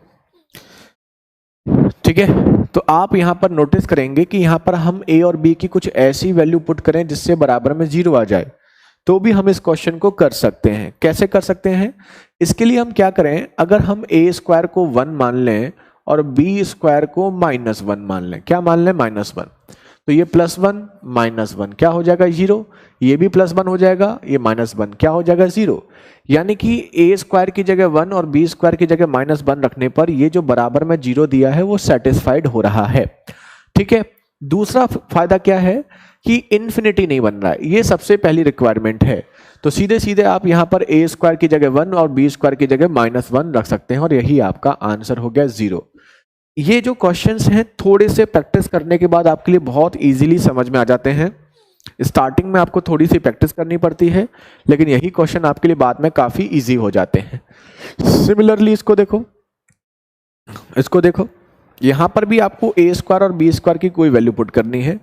Speaker 1: ठीक है, तो आप यहां पर नोटिस करेंगे कि यहां पर हम a और b की कुछ ऐसी वैल्यू पुट करें जिससे बराबर में 0 आ जाए, तो भी हम इस क्वेश्चन को कर सकते हैं। कैसे कर सकते हैं? इसके लिए हम क्या करें, अगर हम a² को 1 मान लें और b² को -1 मान लें। क्या मान लें? -1। तो ये +1 -1 क्या हो जाएगा? 0। ये भी +1 हो जाएगा, ये -1 क्या हो जाएगा? 0। यानी कि a² की जगह 1 और b² की जगह -1 रखने पर ये जो बराबर में 0 दिया है वो सेटिस्फाइड हो रहा है। ठीक है, दूसरा फायदा क्या है कि इन्फिनिटी नहीं बन रहा है, ये सबसे पहली रिक्वायरमेंट है। तो सीधे सीधे आप यहां पर a² की जगह 1 और b² की जगह -1 रख सकते हैं और यही आपका आंसर हो गया 0। ये जो क्वेश्चंस हैं थोड़े से प्रैक्टिस करने के बाद आपके लिए बहुत इजीली समझ में आ जाते हैं। स्टार्टिंग में आपको थोड़ी सी प्रैक्टिस करनी पड़ती है, लेकिन यही क्वेश्चन आपके लिए बाद में काफी इजी हो जाते हैं। सिमिलरली इसको देखो, इसको देखो, यहां पर भी आपको a² और b² की कोई वैल्यू पुट करनी है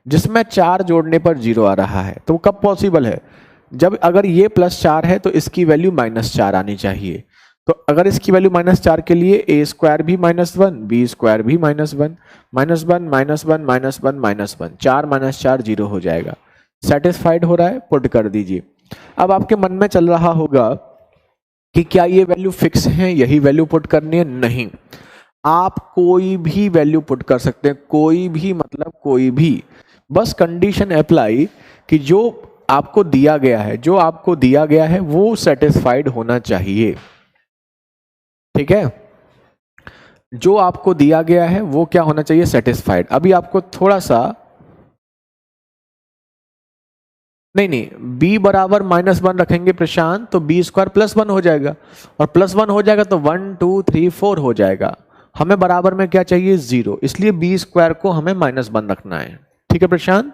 Speaker 1: जिसमें 4 जोड़ने पर 0 आ रहा है। तो कब पॉसिबल है? जब अगर ये +4 है तो इसकी वैल्यू -4 आनी चाहिए। तो अगर इसकी वैल्यू -4 के लिए a² भी -1 b² भी -1 -1 -1 -1 4 -4 0 हो जाएगा। सेटिस्फाइड हो रहा है? पुट कर दीजिए। अब आपके मन में चल रहा होगा कि क्या ये वैल्यू फिक्स है, यही वैल्यू पुट करनी है? नहीं, आप कोई भी वैल्यू पुट कर सकते हैं, कोई भी मतलब कोई भी, बस कंडीशन अप्लाई कि जो आपको दिया गया है, जो आपको दिया गया है वो सेटिस्फाइड होना चाहिए। ठीक है, जो आपको दिया गया है वो क्या होना चाहिए? सेटिस्फाइड। अभी आपको थोड़ा सा, नहीं, b बराबर -1 रखेंगे प्रशांत तो b² +1 हो जाएगा और +1 हो जाएगा तो 1 2 3 4 हो जाएगा। हमें बराबर में क्या चाहिए? 0, इसलिए b² को हमें -1 रखना है। ठीक है प्रशांत?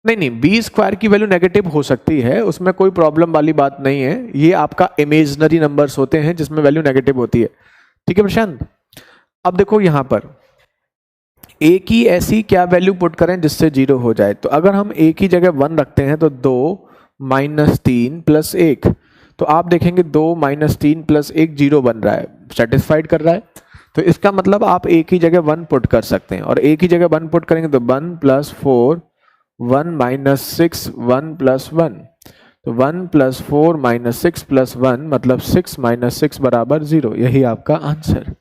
Speaker 1: नहीं, b² की वैल्यू नेगेटिव हो सकती है, उसमें कोई प्रॉब्लम वाली बात नहीं है। ये आपका इमेजिनरी नंबर्स होते हैं जिसमें वैल्यू नेगेटिव होती है। ठीक है प्रशांत? अब देखो यहां पर ए की ऐसी क्या वैल्यू पुट करें जिससे 0 हो जाए? तो अगर हम ए की जगह 1 रखते हैं तो 2 माइनस 3 प्लस 1, तो आप देखेंगे 2 माइनस 3 प्लस 1 0 बन रहा है, सेटिस्फाइड कर रहा है। तो इसका मतलब आप ए की जगह 1 पुट कर सकते हैं, और ए की जगह 1 पुट करेंगे तो 1 प्लस 4 1 माइनस 6 1 प्लस 1, तो 1 प्लस 4 माइनस 6 प्लस 1 मतलब 6 माइनस 6 बराबर 0। यही आपका आंसर।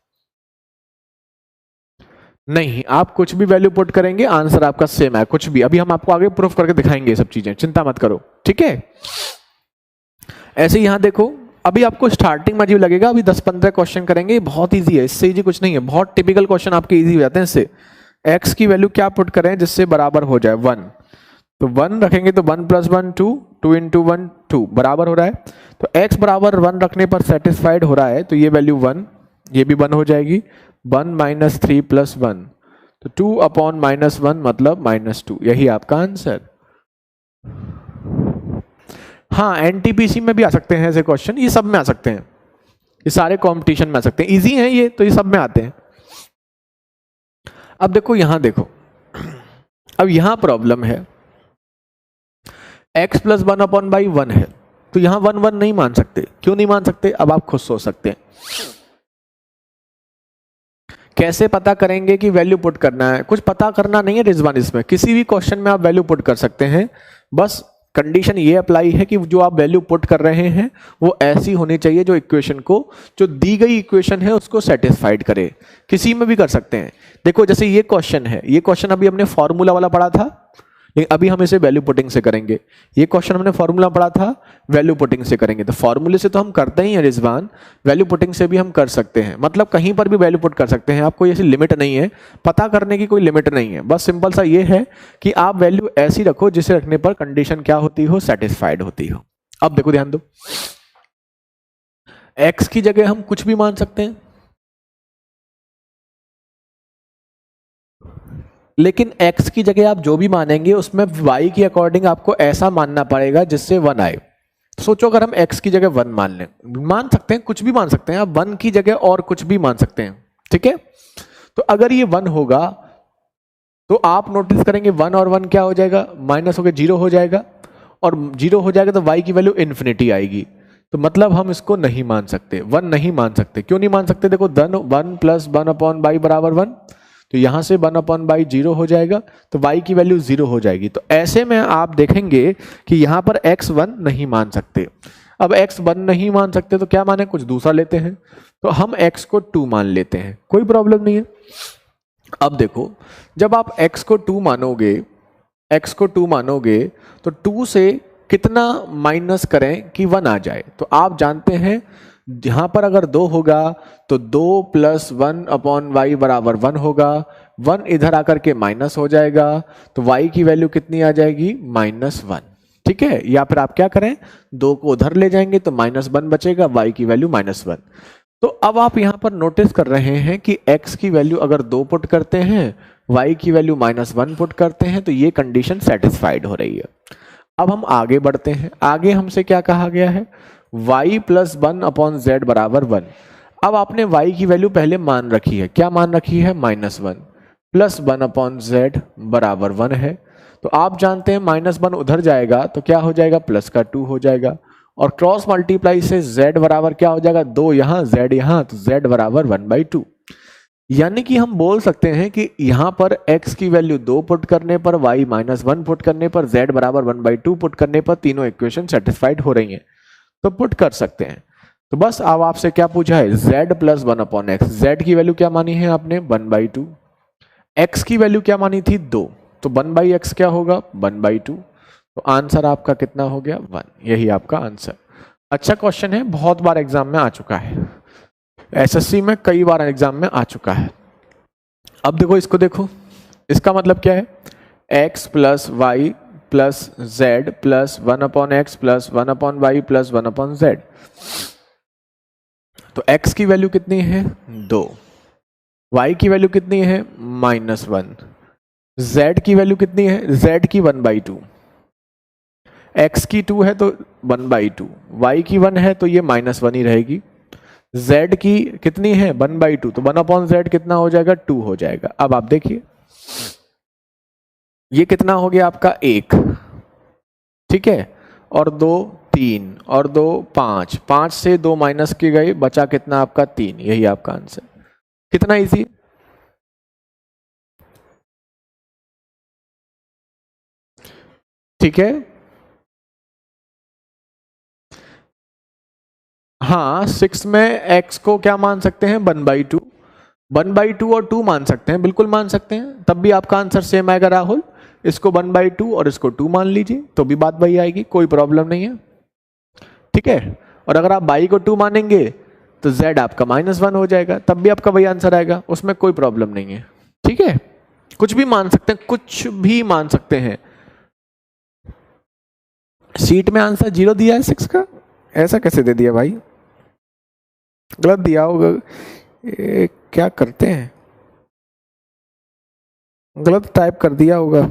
Speaker 1: नहीं, आप कुछ भी वैल्यू पुट करेंगे आंसर आपका सेम है, कुछ भी। अभी हम आपको आगे प्रूफ करके दिखाएंगे ये सब चीजें, चिंता मत करो, ठीक है। ऐसे यहां देखो, अभी आपको स्टार्टिंग में अजीब लगेगा, अभी 10-15 क्वेश्चन करेंगे, बहुत इजी है, इससे इजी कुछ नहीं है, बहुत टिपिकल क्वेश्चन आपके इजी हो जाते हैं इससे। एक्स की वैल्यू क्या पुट करें जिससे बराबर हो जाए 1, तो 1 रखेंगे तो 1 प्लस 1 2, 2 इंटू 1 2 बराबर हो रहा है। तो x बराबर 1 रखने पर सेटिस्फाइड हो रहा है, तो ये वैल्यू 1, ये भी 1 हो जाएगी। 1 माइनस 3 प्लस 1, तो 2 अपॉन माइनस 1 मतलब माइनस 2। यही आपका आंसर। हाँ, एनटीपीसी में भी आ सकते हैं ऐसे क्वेश्चन, ये सब में आ सकते हैं, ये सारे कंपटीशन में आ सकते हैं, इजी हैं ये, तो ये सब में आते हैं। अब देखो यहां देखो, अब यहां प्रॉब्लम है, x प्लस 1 अपॉन बाई 1 है, तो यहां 1 1 नहीं मान सकते। क्यों नहीं मान सकते? अब आप खुद सोच सकते हैं। कैसे पता करेंगे कि वैल्यू पुट करना है? कुछ पता करना नहीं है रिजवान, इसमें किसी भी क्वेश्चन में आप वैल्यू पुट कर सकते हैं, बस कंडीशन ये अप्लाई है कि जो आप वैल्यू पुट कर रहे हैं वो ऐसी होनी चाहिए जो इक्वेशन को, जो दी गई इक्वेशन है उसको सेटिस्फाइड करे। किसी में भी कर सकते हैं। देखो जैसे ये क्वेश्चन है, ये क्वेश्चन अभी हमने फॉर्मूला वाला पढ़ा था, लेकिन अभी हम इसे वैल्यू पुटिंग से करेंगे। ये क्वेश्चन हमने फॉर्मूला पढ़ा था, वैल्यू पुटिंग से करेंगे। तो फॉर्मूले से तो हम करते ही हैं रिजवान, वैल्यू पुटिंग से भी हम कर सकते हैं, मतलब कहीं पर भी वैल्यू पुट कर सकते हैं। आपको ऐसी लिमिट नहीं है, पता करने की कोई लिमिट नहीं है, बस सिंपल सा ये है कि आप वैल्यू ऐसी रखो जिसे रखने पर कंडीशन क्या होती हो, सेटिस्फाइड होती हो। अब देखो ध्यान दो, एक्स की जगह हम कुछ भी मान सकते हैं, लेकिन x की जगह आप जो भी मानेंगे उसमें y के अकॉर्डिंग आपको ऐसा मानना पड़ेगा जिससे 1 आए। सोचो अगर हम x की जगह 1 मान लें, मान सकते हैं, कुछ भी मान सकते हैं आप, 1 की जगह और कुछ भी मान सकते हैं, ठीक है। तो अगर ये 1 होगा तो आप नोटिस करेंगे 1 और 1 क्या हो जाएगा, माइनस होकर 0 हो जाएगा, और 0 हो जाएगा तो y की वैल्यू इन्फिनिटी आएगी। तो मतलब हम इसको नहीं मान सकते, 1 नहीं मान सकते। क्यों नहीं मान सकते? देखो 1 प्लस 1 अपॉन बाई बराबर 1, तो यहां से 1 अपॉन बाई 0 हो जाएगा, तो y की वैल्यू 0 हो जाएगी। तो ऐसे में आप देखेंगे कि यहां पर x 1 नहीं मान सकते। अब x 1 नहीं मान सकते तो क्या माने, कुछ दूसरा लेते हैं, तो हम x को 2 मान लेते हैं, कोई प्रॉब्लम नहीं है। अब देखो, जब आप x को 2 मानोगे, x को 2 मानोगे तो 2 से कितना माइनस करें कि 1 आ जाए? तो आप जानते हैं यहां पर अगर 2 होगा तो 2 प्लस 1 अपॉन वाई बराबर 1 होगा, 1 इधर आकर के माइनस हो जाएगा, तो y की वैल्यू कितनी आ जाएगी, -1, ठीक है। या फिर आप क्या करें, 2 को उधर ले जाएंगे तो -1 बचेगा, y की वैल्यू -1। तो अब आप यहां पर नोटिस कर रहे हैं कि x की वैल्यू अगर 2 पुट करते हैं, y की वैल्यू -1 पुट करते हैं, तो ये कंडीशन सेटिस्फाइड हो रही है। अब हम आगे बढ़ते हैं, आगे हमसे क्या कहा गया है, y प्लस 1 अपॉन z बराबर 1। अब आपने y की वैल्यू पहले मान रखी है, क्या मान रखी है, -1 प्लस 1 अपॉन z बराबर 1 है। तो आप जानते हैं -1 उधर जाएगा तो क्या हो जाएगा, प्लस का 2 हो जाएगा, और क्रॉस मल्टीप्लाई से z बराबर क्या हो जाएगा, 2 यहां z यहां, तो z बराबर 1/2। यानी कि हम बोल सकते हैं कि यहां पर x की वैल्यू 2 पुट करने पर, y -1 पुट करने पर, z बराबर 1/2 पुट करने पर तीनों इक्वेशन सेटिस्फाइड हो रही हैं, तो पुट कर सकते हैं। तो बस अब आपसे क्या पूछा है, z plus 1 upon x, z की वैल्यू क्या मानी है आपने, 1/2, x की वैल्यू क्या मानी थी, 2, तो 1/x क्या होगा, 1/2। तो आंसर आपका कितना हो गया, 1। यही आपका आंसर। अच्छा क्वेश्चन है, बहुत बार एग्जाम में आ चुका है, एसएससी में कई बार एग्जाम में आ चुका है। अब देखो इसको, देखो इसका मतलब क्या है, x plus y plus z plus 1 upon x plus 1 upon y plus 1 upon z. तो x की वैल्यू कितनी है, 2, y की वैल्यू कितनी है, -1, z की वैल्यू कितनी है, z की 1/2, x की 2 है तो 1/2, y की 1 है तो ये -1 ही रहेगी, z की कितनी है, 1/2, तो 1 अपॉन z कितना हो जाएगा, 2 हो जाएगा। अब आप देखिए ये कितना हो गया आपका 1, ठीक है, और 2 3 और 2 5, 5 से 2 माइनस किए गए, बचा कितना आपका 3, यही आपका आंसर। कितना इजी, ठीक है। हाँ 6 में x को क्या मान सकते हैं, 1/2, 1/2 और 2 मान सकते हैं, बिल्कुल मान सकते हैं, तब भी आपका आंसर सेम आएगा राहुल। इसको 1/2 और इसको 2 मान लीजिए तो भी बात वही आएगी, कोई प्रॉब्लम नहीं है, ठीक है। और अगर आप बाई को 2 मानेंगे तो z आपका -1 हो जाएगा, तब भी आपका वही आंसर आएगा, उसमें कोई प्रॉब्लम नहीं है, ठीक है। कुछ भी मान सकते हैं, कुछ भी मान सकते हैं। शीट में आंसर 0 दिया है 6 का, ऐसा कैसे दे दिया भाई, गलत दिया होगा। क्या करते हैं, गलत टाइप कर दिया होगा।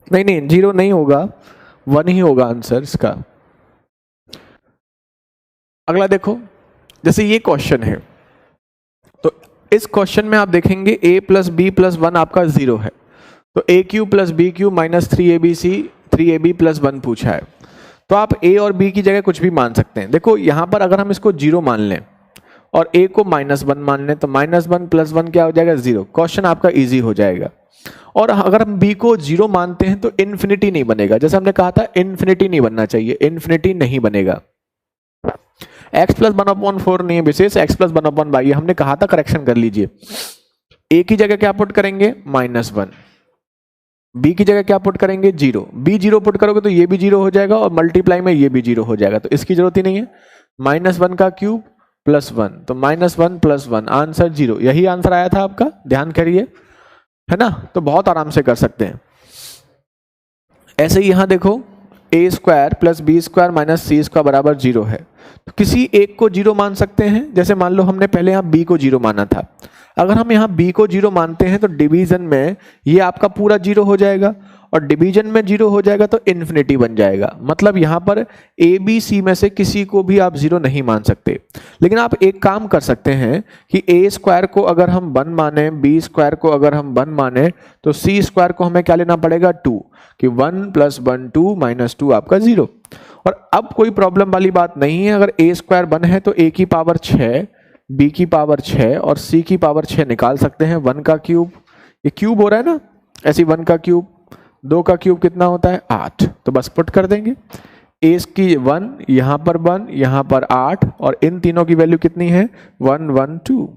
Speaker 1: नहीं नहीं 0 नहीं होगा, 1 ही होगा आंसर इसका। अगला देखो, जैसे ये क्वेश्चन है, तो इस क्वेश्चन में आप देखेंगे a प्लस बी प्लस 1 आपका 0 है, तो A cube plus B cube minus 3ab plus 1 पूछा है। तो आप a और b की जगह कुछ भी मान सकते हैं। देखो यहां पर अगर हम इसको 0 मान लें और a को -1 मान लें तो -1 प्लस 1 क्या हो जाएगा, 0। क्वेश्चन आपका इजी हो जाएगा। और अगर हम b को 0 मानते हैं तो इन्फिनिटी नहीं बनेगा, जैसे हमने कहा था इन्फिनिटी नहीं बनना चाहिए, इन्फिनिटी नहीं बनेगा। x प्लस 1/4 नहीं है विशेष, x प्लस 1/, हमने कहा था, करेक्शन कर लीजिए। a की जगह क्या पुट करेंगे, -1, b की जगह क्या पुट करेंगे, 0, b 0 पुट करोगे तो ये भी 0 हो जाएगा और मल्टीप्लाई में ये भी 0 हो जाएगा, तो इसकी जरूरत ही नहीं है। -1 का क्यूब प्लस 1, तो -1 प्लस 1 आंसर 0, यही आंसर आया था आपका, ध्यान करिए, है ना। तो बहुत आराम से कर सकते हैं। ऐसे ही यहां देखो a square plus B square minus C square बराबर 0 है, तो किसी एक को 0 मान सकते हैं। जैसे मान लो हमने पहले यहां b को 0 माना था, अगर हम यहाँ b को 0 मानते हैं तो डिवीजन में ये आपका पूरा 0 हो जाएगा, और डिवीजन में 0 हो जाएगा तो इन्फिनिटी बन जाएगा। मतलब यहाँ पर a b c में से किसी को भी आप 0 नहीं मान सकते। लेकिन आप एक काम कर सकते हैं कि a स्क्वायर को अगर हम 1 माने, b स्क्वायर को अगर हम 1 माने, तो c स्क्वायर को हमें क्या लेना पड़ेगा, 2, कि 1 प्लस 1 2 माइनस 2 आपका 0। और अब कोई प्रॉब्लम वाली बात नहीं है, अगर a स्क्वायर 1 है तो a की पावर 6, b की पावर 6 और c की पावर 6 निकाल सकते हैं। 1 का क्यूब, ये क्यूब हो रहा है ना, ऐसी 1 का क्यूब, 2 का क्यूब कितना होता है, 8, तो बस पुट कर देंगे। a की 1, यहां पर 1, यहां पर 8, और इन तीनों की वैल्यू कितनी है, 1 1 2।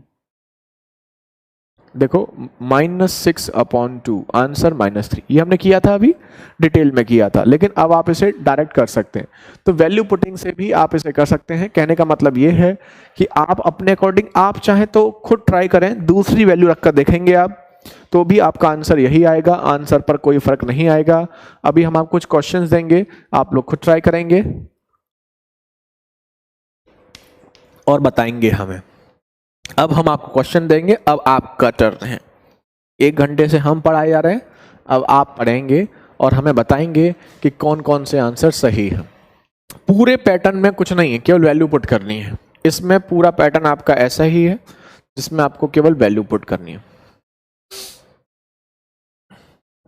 Speaker 1: देखो -6/2 आंसर -3, ये हमने किया था, अभी डिटेल में किया था, लेकिन अब आप इसे डायरेक्ट कर सकते हैं। तो वैल्यू पुटिंग से भी आप इसे कर सकते हैं। कहने का मतलब ये है कि आप अपने अकॉर्डिंग, आप चाहे तो खुद ट्राई करें, दूसरी वैल्यू रखकर देखेंगे आप, तो भी आपका आंसर यही आएगा, आंसर पर कोई फर्क नहीं आएगा। अभी हम आपको कुछ क्वेश्चंस देंगे, आप लोग खुद ट्राई करेंगे और बताएंगे हमें। अब हम आपको क्वेश्चन देंगे, अब आपका टर्न है। 1 घंटे से हम पढ़ाए जा रहे हैं, अब आप पढ़ेंगे और हमें बताएंगे कि कौन कौन से आंसर सही हैं। पूरे पैटर्न में कुछ नहीं है, केवल वैल्यू पुट करनी है। इसमें पूरा पैटर्न आपका ऐसा ही है जिसमें आपको केवल वैल्यू पुट करनी है।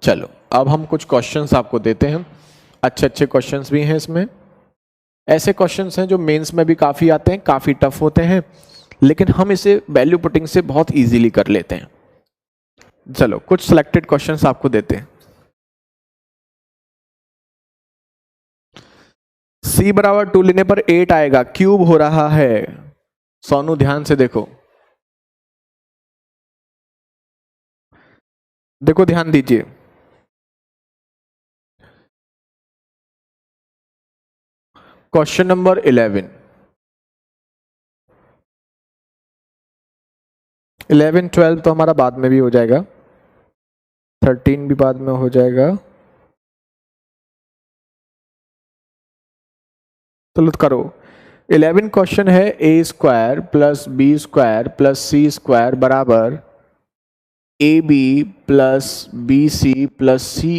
Speaker 1: चलो अब हम कुछ क्वेश्चंस आपको देते हैं, अच्छे अच्छे क्वेश्चंस भी हैं इसमें। ऐसे क्वेश्चंस हैं जो मेंस में भी काफ़ी आते हैं, काफ़ी टफ होते हैं, लेकिन हम इसे वैल्यू पुटिंग से बहुत इजीली कर लेते हैं। चलो कुछ सिलेक्टेड क्वेश्चंस आपको देते हैं। c बराबर 2 लेने पर 8 आएगा, क्यूब हो रहा है। सोनू ध्यान से देखो, देखो ध्यान दीजिए। क्वेश्चन नंबर 11, 11 12 तो हमारा बाद में भी हो जाएगा, 13 भी बाद में हो जाएगा। चलो करो। 11 क्वेश्चन है, a square plus B square plus C square बराबर A B plus B C plus C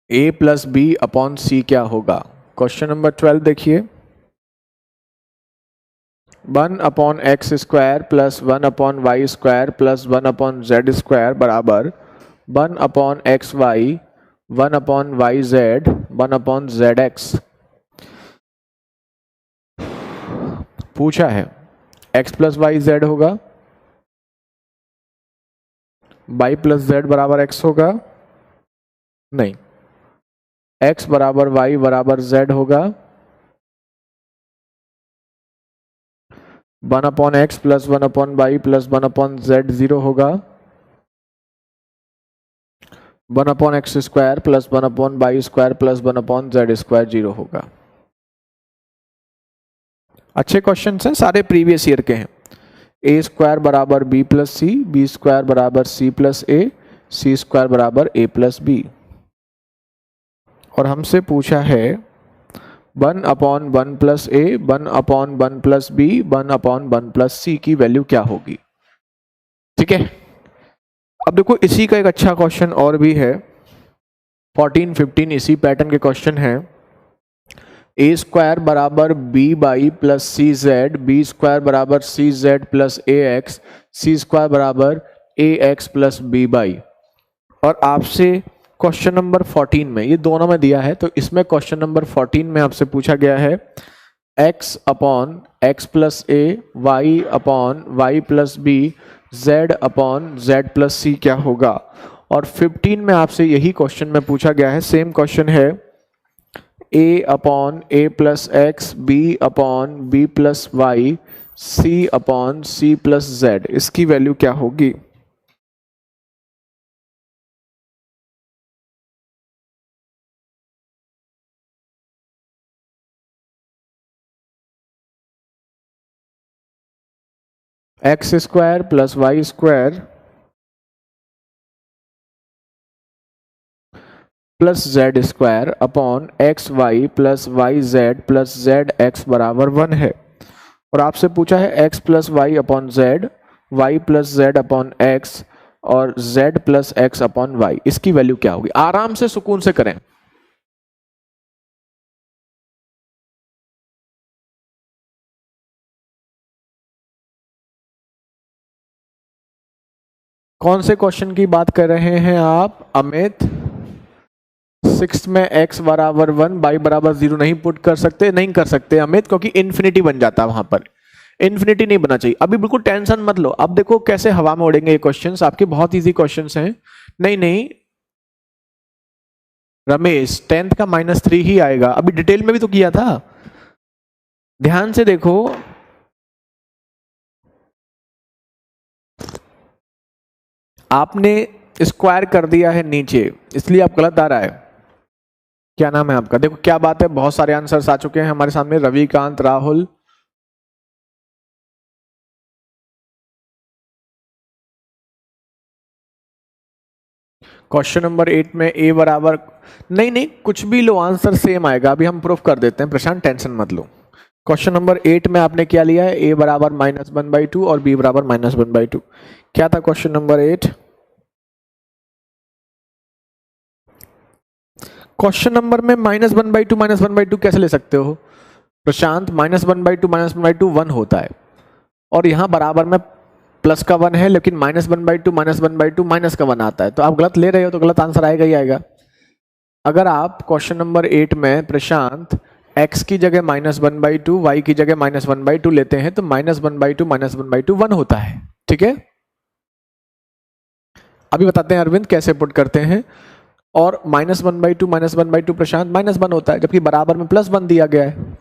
Speaker 1: A plus B upon C क्या होगा। क्वेश्चन नंबर 12 देखिए, 1/x² plus 1/y² plus 1/z² बराबर 1/xy 1/yz 1/zx। पूछा है x plus Y Z होगा, y plus Z बराबर x होगा, नहीं, x बराबर y बराबर z होगा, 1/x plus 1/y plus 1/z 0 होगा, 1/x² plus 1/y² plus 1/z² 0 होगा। अच्छे क्वेश्चन हैं, सारे प्रीवियस ईयर के हैं। a² बराबर b प्लस सी, b² बराबर c प्लस ए, c² बराबर a प्लस बी। और हमसे पूछा है 1/1 प्लस ए, 1/1 प्लस बी, 1/1 प्लस सी की वैल्यू क्या होगी। ठीक है, अब देखो इसी का एक अच्छा क्वेश्चन और भी है, 14-15 इसी पैटर्न के क्वेश्चन है। a² बराबर b/, प्लस cz, b² बराबर cz प्लस ax, c² बराबर ax प्लस b/। और आपसे क्वेश्चन नंबर 14 में, ये दोनों में दिया है, तो इसमें क्वेश्चन नंबर 14 में आपसे पूछा गया है x/x plus a, y/y plus b, z/z plus c क्या होगा। और 15 में आपसे यही क्वेश्चन में पूछा गया है, सेम क्वेश्चन है, a/a plus x, b/b plus y, c/c plus z, इसकी वैल्यू क्या होगी। x² plus y² plus z² upon xy plus yz plus zx बराबर 1 है। और आपसे पूछा है x plus y upon z, y plus z upon x और z plus x upon y, इसकी वैल्यू क्या होगी। आराम से सुकून से करें। कौन से क्वेश्चन की बात कर रहे हैं आप अमित। 6 में x बराबर 1, y बराबर 0 नहीं पुट कर सकते, नहीं कर सकते अमित, क्योंकि इन्फिनिटी बन जाता है वहां पर, इन्फिनिटी नहीं बनना चाहिए। अभी बिल्कुल टेंशन मत लो, अब देखो कैसे हवा में उड़ेंगे ये क्वेश्चंस, आपके बहुत इजी क्वेश्चंस हैं। नहीं नहीं रमेश, 10th का -3 ही आएगा, अभी डिटेल में भी तो किया था, ध्यान से देखो। आपने स्क्वायर कर दिया है नीचे, इसलिए आप गलत आ रहा है। क्या नाम है आपका, देखो क्या बात है, बहुत सारे आंसर्स आ चुके हैं हमारे सामने, रविकांत, राहुल। क्वेश्चन नंबर 8 में a बराबर, नहीं नहीं कुछ भी लो, आंसर सेम आएगा, अभी हम प्रूफ कर देते हैं, प्रशांत टेंशन मत लो। क्वेश्चन नंबर 8 में आपने क्या लिया है, a बराबर -1/2 और b बराबर -1/2। क्या था क्वेश्चन नंबर 8। क्वेश्चन नंबर में -1/2 कैसे ले सकते हो प्रशांत, -1/2 1 होता है, और यहां बराबर में प्लस का 1 है, लेकिन -1/2 माइनस का 1 आता है, तो आप गलत ले रहे हो, तो गलत आंसर आएगा ही आएगा। अगर आप क्वेश्चन नंबर 8 में प्रशांत x की जगह -1/2, y की जगह -1/2 लेते हैं, तो -1/2 1 होता है। ठीक है, अभी बताते हैं अरविंद कैसे पुट करते हैं। और -1/2 प्रशांत -1 होता है, जबकि बराबर में +1 दिया गया है।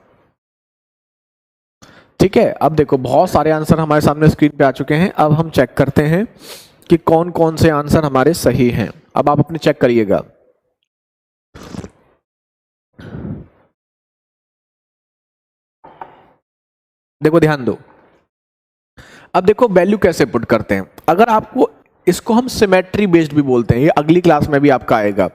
Speaker 1: ठीक है, अब देखो बहुत सारे आंसर हमारे सामने स्क्रीन पे आ चुके हैं, अब हम चेक करते हैं कि कौन कौन से आंसर हमारे सही हैं। अब आप अपने चेक करिएगा। देखो ध्यान दो, अब देखो वैल्यू कैसे पुट करते हैं। अगर आपको, इसको हम सिमेट्री बेस्ड भी बोलते हैं, ये अगली क्लास में भी आपका आएगा।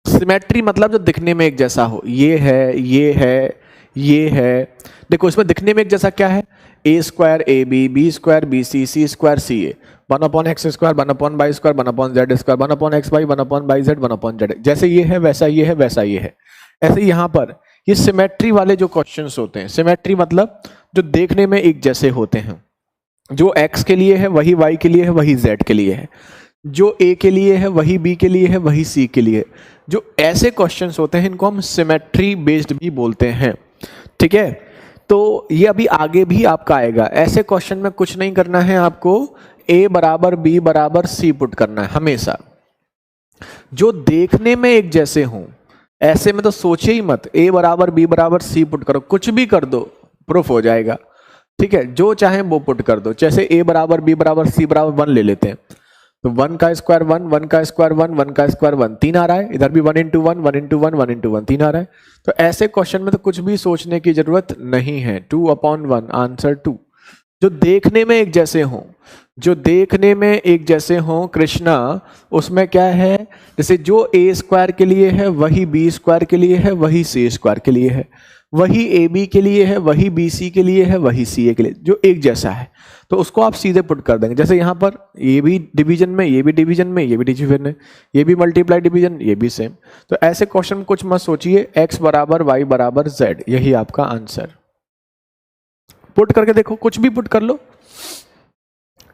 Speaker 1: सिमेट्री मतलब जो दिखने में एक जैसा हो, ये है, ये है, ये है। देखो इसमें दिखने में एक जैसा क्या है, a² ab, b² bc, c² ca, 1/x², 1/y², 1/z², 1/xy, 1/yz, 1/z, जैसे ये है वैसा ये है, वैसा ये है। ऐसे यहां पर ये सिमेट्री वाले जो क्वेश्चंस होते हैं, सिमेट्री मतलब जो देखने में एक जैसे होते हैं, जो x के लिए है वही y के लिए है, वही z के लिए है, जो a के लिए है वही b के लिए है, वही c के लिए है। जो ऐसे क्वेश्चंस होते हैं इनको हम सिमेट्री बेस्ड भी बोलते हैं। ठीक है, तो ये अभी आगे भी आपका आएगा। ऐसे क्वेश्चन में कुछ नहीं करना है आपको, a बराबर b बराबर c पुट करना है हमेशा, जो देखने में एक जैसे हों। ऐसे में तो सोचे ही मत, a बराबर b बराबर c पुट करो, कुछ भी कर दो प्रूफ हो जाएगा। ठीक है, जो चाहे वो पुट कर दो। जैसे a बराबर b बराबर c बराबर 1 ले लेते हैं, तो 1 का स्क्वायर 1, 1 का स्क्वायर 1, 1 का स्क्वायर 1, 3 आ रहा है। इधर भी 1 इंटू 1, 1 इंटू 1, 1 इंटू 1, 3 आ रहा है। तो ऐसे क्वेश्चन में तो कुछ भी सोचने की जरूरत नहीं है। 2/1 आंसर 2। जो देखने में एक जैसे हों, जो देखने में एक जैसे हों कृष्णा, उसमें क्या है, जैसे जो a स्क्वायर के लिए है वही b स्क्वायर के लिए है, वही c स्क्वायर के लिए है, वही ab के लिए है, वही bc के लिए है, वही ca के लिए, जो एक जैसा है, तो उसको आप सीधे पुट कर देंगे। जैसे यहाँ पर ये भी डिवीजन में, ये भी डिवीजन में, ये भी डिवीजन में, ये भी मल्टीप्लाई डिवीजन, ये भी सेम। तो ऐसे क्वेश्चन में कुछ मत सोचिए, x बराबर y बराबर z, यही आपका आंसर। पुट करके देखो, कुछ भी पुट कर लो।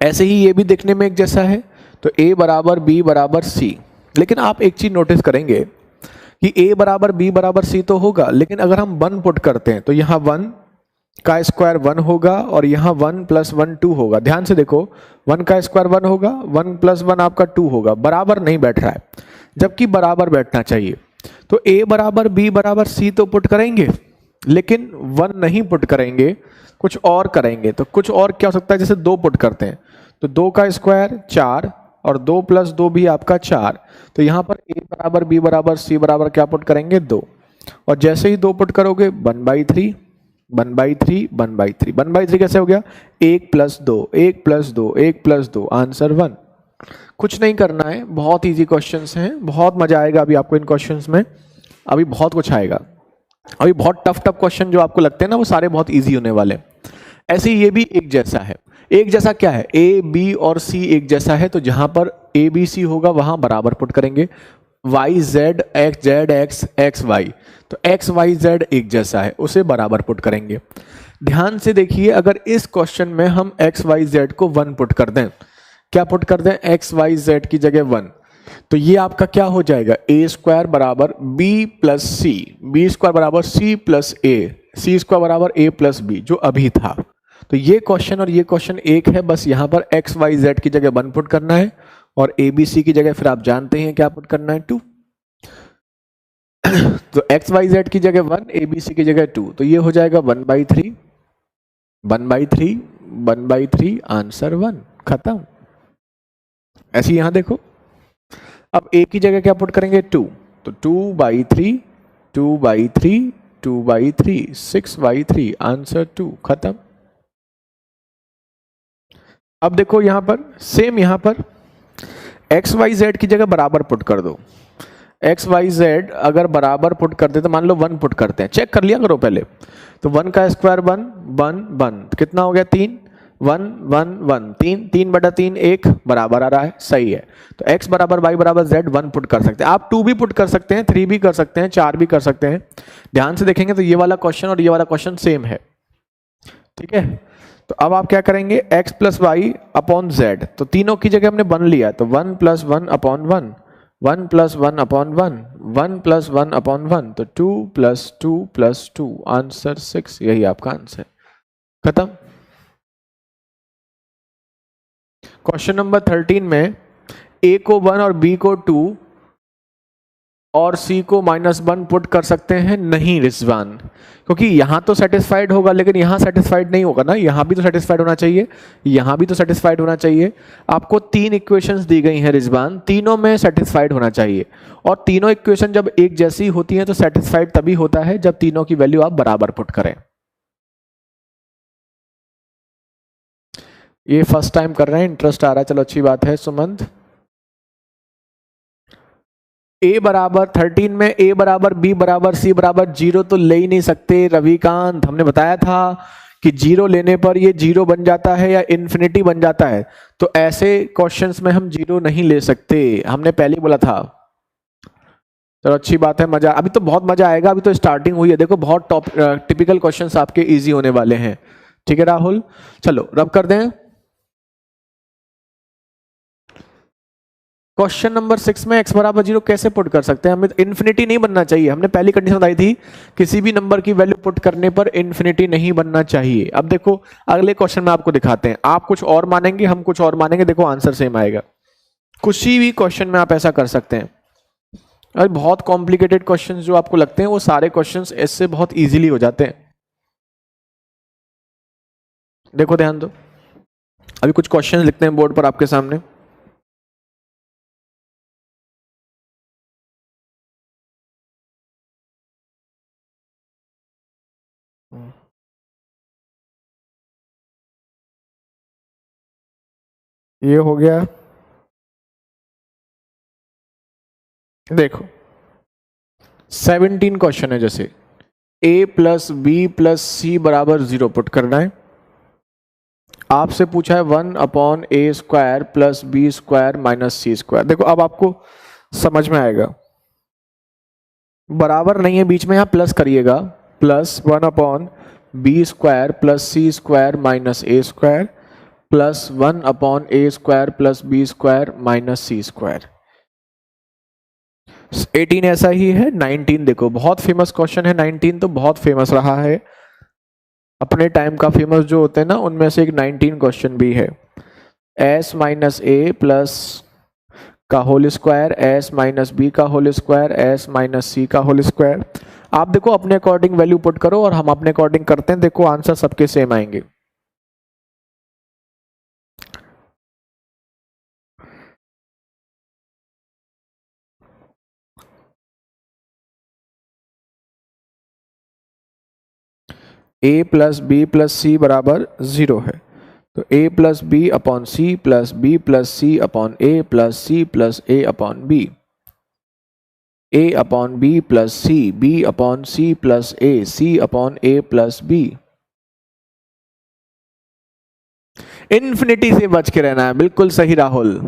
Speaker 1: ऐसे ही ये भी देखने में एक जैसा है, तो a बराबर b बराबर c। लेकिन आप एक चीज नोटिस करेंगे कि a बराबर b बराबर c तो होगा, लेकिन अगर हम 1 पुट करते हैं तो यहाँ 1 का स्क्वायर 1 होगा और यहाँ 1 प्लस 1 2 होगा। ध्यान से देखो, 1 का स्क्वायर 1 होगा, 1 प्लस 1 आपका 2 होगा। बराबर नहीं बैठ रहा है, जबकि बराबर बैठना चाहिए। तो a बराबर b बराबर c तो पुट करेंगे, लेकिन 1 नहीं पुट करेंगे, कुछ और करेंगे। तो कुछ और क्या हो सकता है, जैसे 2 पुट करते हैं, तो 2 का स्क्वायर 4 और 2 प्लस 2 भी आपका 4। तो यहाँ पर a बराबर b बराबर c बराबर क्या पुट करेंगे, 2। और जैसे ही 2 पुट करोगे 1/3, 1/3, 1/3, 1/3 कैसे हो गया, 1 प्लस 2, 1 प्लस 2, 1 प्लस 2, आंसर 1। कुछ नहीं करना है, बहुत इजी क्वेश्चंस हैं, बहुत मजा आएगा अभी आपको इन क्वेश्चंस में। अभी बहुत कुछ आएगा, अभी बहुत टफ क्वेश्चन जो आपको लगते हैं ना, वो सारे बहुत इजी होने वाले। ऐसे ही ये भी एक जैसा है। एक जैसा क्या है, a b और c एक जैसा है, तो जहां पर a b c होगा वहां बराबर पुट करेंगे। y z x z x x y, तो x y z एक जैसा है, उसे बराबर पुट करेंगे। ध्यान से देखिए, अगर इस क्वेश्चन में हम x y z को 1 पुट कर दें, क्या पुट कर दें, x y z की जगह 1, तो ये आपका क्या हो जाएगा, a स्क्वायर बराबर b प्लस सी, b स्क्वायर बराबर c plus a, c square बराबर a प्लस b, जो अभी था। तो ये क्वेश्चन और ये क्वेश्चन एक है, बस यहाँ पर x y z की जगह 1 पुट करना है और a b c की जगह फिर आप जानते हैं क्या पुट करना है, 2। तो x y z की जगह 1, a b c की जगह 2, तो ये हो जाएगा 1/3, 1/3, 1/3, आंसर 1, खत्म। ऐसे यहां देखो, अब a की जगह क्या पुट करेंगे, 2, तो 2/3, 2/3, 2/3, 6/3, आंसर 2, खत्म। अब देखो यहां पर सेम, यहां पर एक्स वाई जेड की जगह बराबर पुट कर दो। एक्स वाई जेड अगर बराबर पुट कर दे तो मान लो 1 पुट करते हैं, चेक कर लिया करो पहले। तो 1 का स्क्वायर 1, 1, 1, कितना हो गया, 3, 1, 1, 1, 3, 3/3, 1 बराबर आ रहा है, सही है। तो x बराबर y बराबर z 1 पुट कर सकते हैं आप, 2 भी पुट कर सकते हैं, 3 भी कर सकते हैं, 4 भी कर सकते हैं। ध्यान से देखेंगे तो ये वाला क्वेश्चन और ये वाला क्वेश्चन सेम है, ठीक है। तो अब आप क्या करेंगे, x plus y upon z, तो तीनों की जगह हमने 1 लिया, तो 1 plus 1 upon 1, 1 plus 1 upon 1, 1 plus 1 upon 1, तो 2 प्लस 2 प्लस 2, आंसर 6, यही आपका आंसर, खत्म। क्वेश्चन नंबर 13 में a को 1 और b को 2 और c को -1 पुट कर सकते हैं, नहीं रिजवान, क्योंकि यहां तो सेटिस्फाइड होगा लेकिन यहां सेटिस्फाइड नहीं होगा ना, यहां भी तो सेटिस्फाइड होना चाहिए, यहां भी तो सेटिस्फाइड होना चाहिए। आपको 3 इक्वेशंस दी गई हैं रिजवान, तीनों में सेटिस्फाइड होना चाहिए, और तीनों इक्वेशन जब एक जैसी होती हैं तो सेटिस्फाइड तभी होता है जब तीनों की वैल्यू आप बराबर पुट करें। ये फर्स्ट टाइम कर रहे हैं, इंटरेस्ट आ रहा है, चलो अच्छी बात है। सुमंत, a बराबर 13 में a बराबर b बराबर c बराबर 0 तो ले ही नहीं सकते रविकांत, हमने बताया था कि 0 लेने पर ये 0 बन जाता है या इन्फिनिटी बन जाता है, तो ऐसे क्वेश्चंस में हम 0 नहीं ले सकते, हमने पहले बोला था। चलो अच्छी बात है, मजा, अभी तो बहुत मजा आएगा, अभी तो स्टार्टिंग हुई है, देखो बहुत टॉप टिपिकल क्वेश्चंस आपके इजी होने वाले हैं। ठीक है राहुल, चलो रब कर दें। क्वेश्चन नंबर 6 में x बराबर 0 कैसे पुट कर सकते हैं? हमें इन्फिनिटी नहीं बनना चाहिए, हमने पहली कंडीशन बताई थी किसी भी नंबर की वैल्यू पुट करने पर इन्फिनिटी नहीं बनना चाहिए। अब देखो अगले क्वेश्चन में आपको दिखाते हैं, आप कुछ और मानेंगे हम कुछ और मानेंगे, देखो आंसर सेम आएगा। किसी भी क्वेश्चन में आप ऐसा कर सकते हैं। और बहुत कॉम्प्लिकेटेड क्वेश्चंस जो आपको लगते हैं वो सारे क्वेश्चंस इससे बहुत इजीली हो जाते हैं। देखो ध्यान दो, अभी कुछ क्वेश्चंस लिखते हैं बोर्ड पर आपके सामने। ये हो गया, देखो 17 क्वेश्चन है, जैसे a plus B plus c बराबर 0 पुट करना है। आपसे पूछा है 1/a² plus b² minus c²। देखो अब आपको समझ में आएगा, बराबर नहीं है बीच में, यहां प्लस करिएगा, plus 1/b² plus c² minus a² plus 1/a² plus b² minus c²। 18 ऐसा ही है। 19 देखो बहुत फेमस क्वेश्चन है, 19 तो बहुत फेमस रहा है, अपने टाइम का फेमस जो होते हैं ना उनमें से एक 19 क्वेश्चन भी है। s माइनस ए प्लस का whole square, s minus B का होल स्क्वायर, एस माइनस सी का होल स्क्वायर। आप देखो अपने अकॉर्डिंग वैल्यू पुट करो और हम अपने अकॉर्डिंग करते हैं, देखो आंसर सबके सेम आएंगे। a plus B plus c बराबर 0 है, तो a plus B upon c plus B plus c upon a plus c plus a upon b, a upon b plus c, b upon c plus a, c upon a plus b. Infinity से बच के रहना है, बिल्कुल सही राहुल।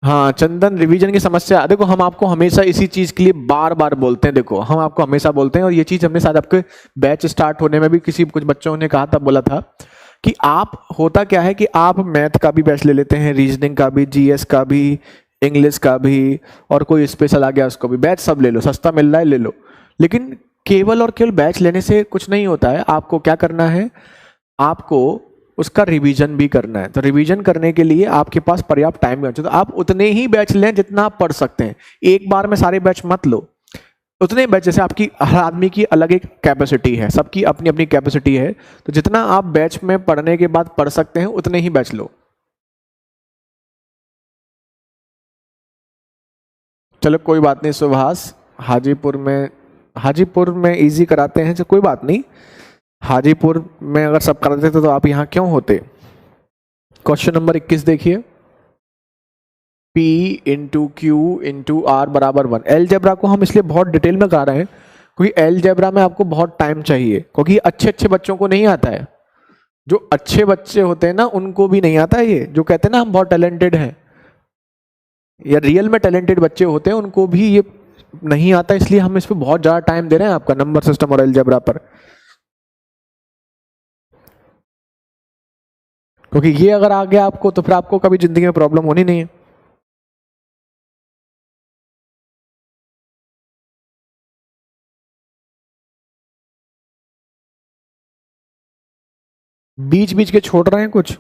Speaker 1: हाँ चंदन, revision की समस्या, देखो हम आपको हमेशा इसी चीज के लिए बार बार बोलते हैं, देखो हम आपको हमेशा बोलते हैं, और ये चीज हमने शायद आपके बैच स्टार्ट होने में भी किसी कुछ बच्चों ने कहा था, बोला था कि आप, होता क्या है कि आप मैथ का भी बैच ले लेते हैं, रीजनिंग का भी, जीएस का भी, इंग्लिश का भी, और कोई स्पेशल आ गया उसको भी, बैच सब ले लो, सस्ता मिल रहा है ले लो। लेकिन केवल और केवल बैच लेने से कुछ नहीं होता है, आपको क्या करना है, आपको उसका रिवीजन भी करना है। तो रिवीजन करने के लिए आपके पास पर्याप्त टाइम भी होना चाहिए, तो आप उतने ही बैच लें जितना आप पढ़ सकते हैं, एक बार में सारे बैच मत लो, उतने बैच, जैसे आपकी हर आदमी की अलग एक कैपेसिटी है, सबकी अपनी अपनी कैपेसिटी है, तो जितना आप बैच में पढ़ने के बाद पढ़ सकते हैं उतने ही बैच लो। चलो कोई बात नहीं सुभाष, हाजीपुर में, हाजीपुर में इजी कराते हैं, तो कोई बात नहीं, हाजीपुर में अगर सब कराते थे तो आप यहाँ क्यों होते। क्वेश्चन नंबर 21 देखिए, P into q into r बराबर 1। एलजेब्रा को हम इसलिए बहुत डिटेल में करा रहे हैं क्योंकि एलजेब्रा में आपको बहुत टाइम चाहिए, क्योंकि अच्छे अच्छे बच्चों को नहीं आता है, जो अच्छे बच्चे होते हैं ना उनको भी नहीं आता है, ये जो कहते हैं ना हम बहुत टैलेंटेड हैं, या रियल में टैलेंटेड बच्चे होते हैं उनको भी ये नहीं आता, इसलिए हम इस पर बहुत ज़्यादा टाइम दे रहे हैं आपका नंबर सिस्टम और एलजेब्रा पर, क्योंकि ये अगर आ गया आपको तो फिर आपको कभी जिंदगी में प्रॉब्लम होनी नहीं है। बीच बीच के छोड़ रहे हैं कुछ।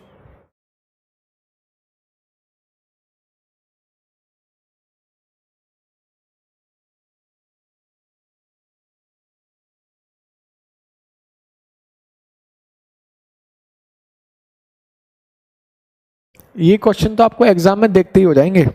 Speaker 1: ये क्वेश्चन तो आपको एग्जाम में देखते ही हो जाएंगे।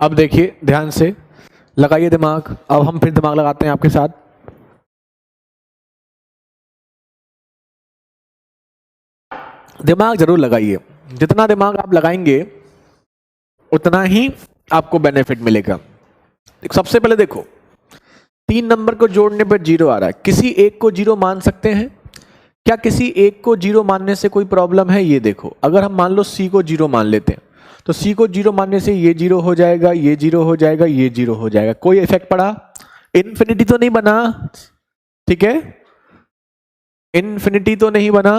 Speaker 1: अब देखिए ध्यान से लगाइए दिमाग, अब हम फिर दिमाग लगाते हैं आपके साथ। दिमाग जरूर लगाइए, जितना दिमाग आप लगाएंगे उतना ही आपको बेनिफिट मिलेगा। सबसे पहले देखो 3 नंबर को जोड़ने पर 0 आ रहा है, किसी एक को 0 मान सकते हैं क्या? किसी एक को 0 मानने से कोई प्रॉब्लम है? ये देखो, अगर हम मान लो C को 0 मान लेते हैं तो C को 0 मानने से ये 0 हो जाएगा, ये 0 हो जाएगा, ये 0 हो जाएगा। कोई इफेक्ट पड़ा? इन्फिनिटी तो नहीं बना, ठीक है, इन्फिनिटी तो नहीं बना।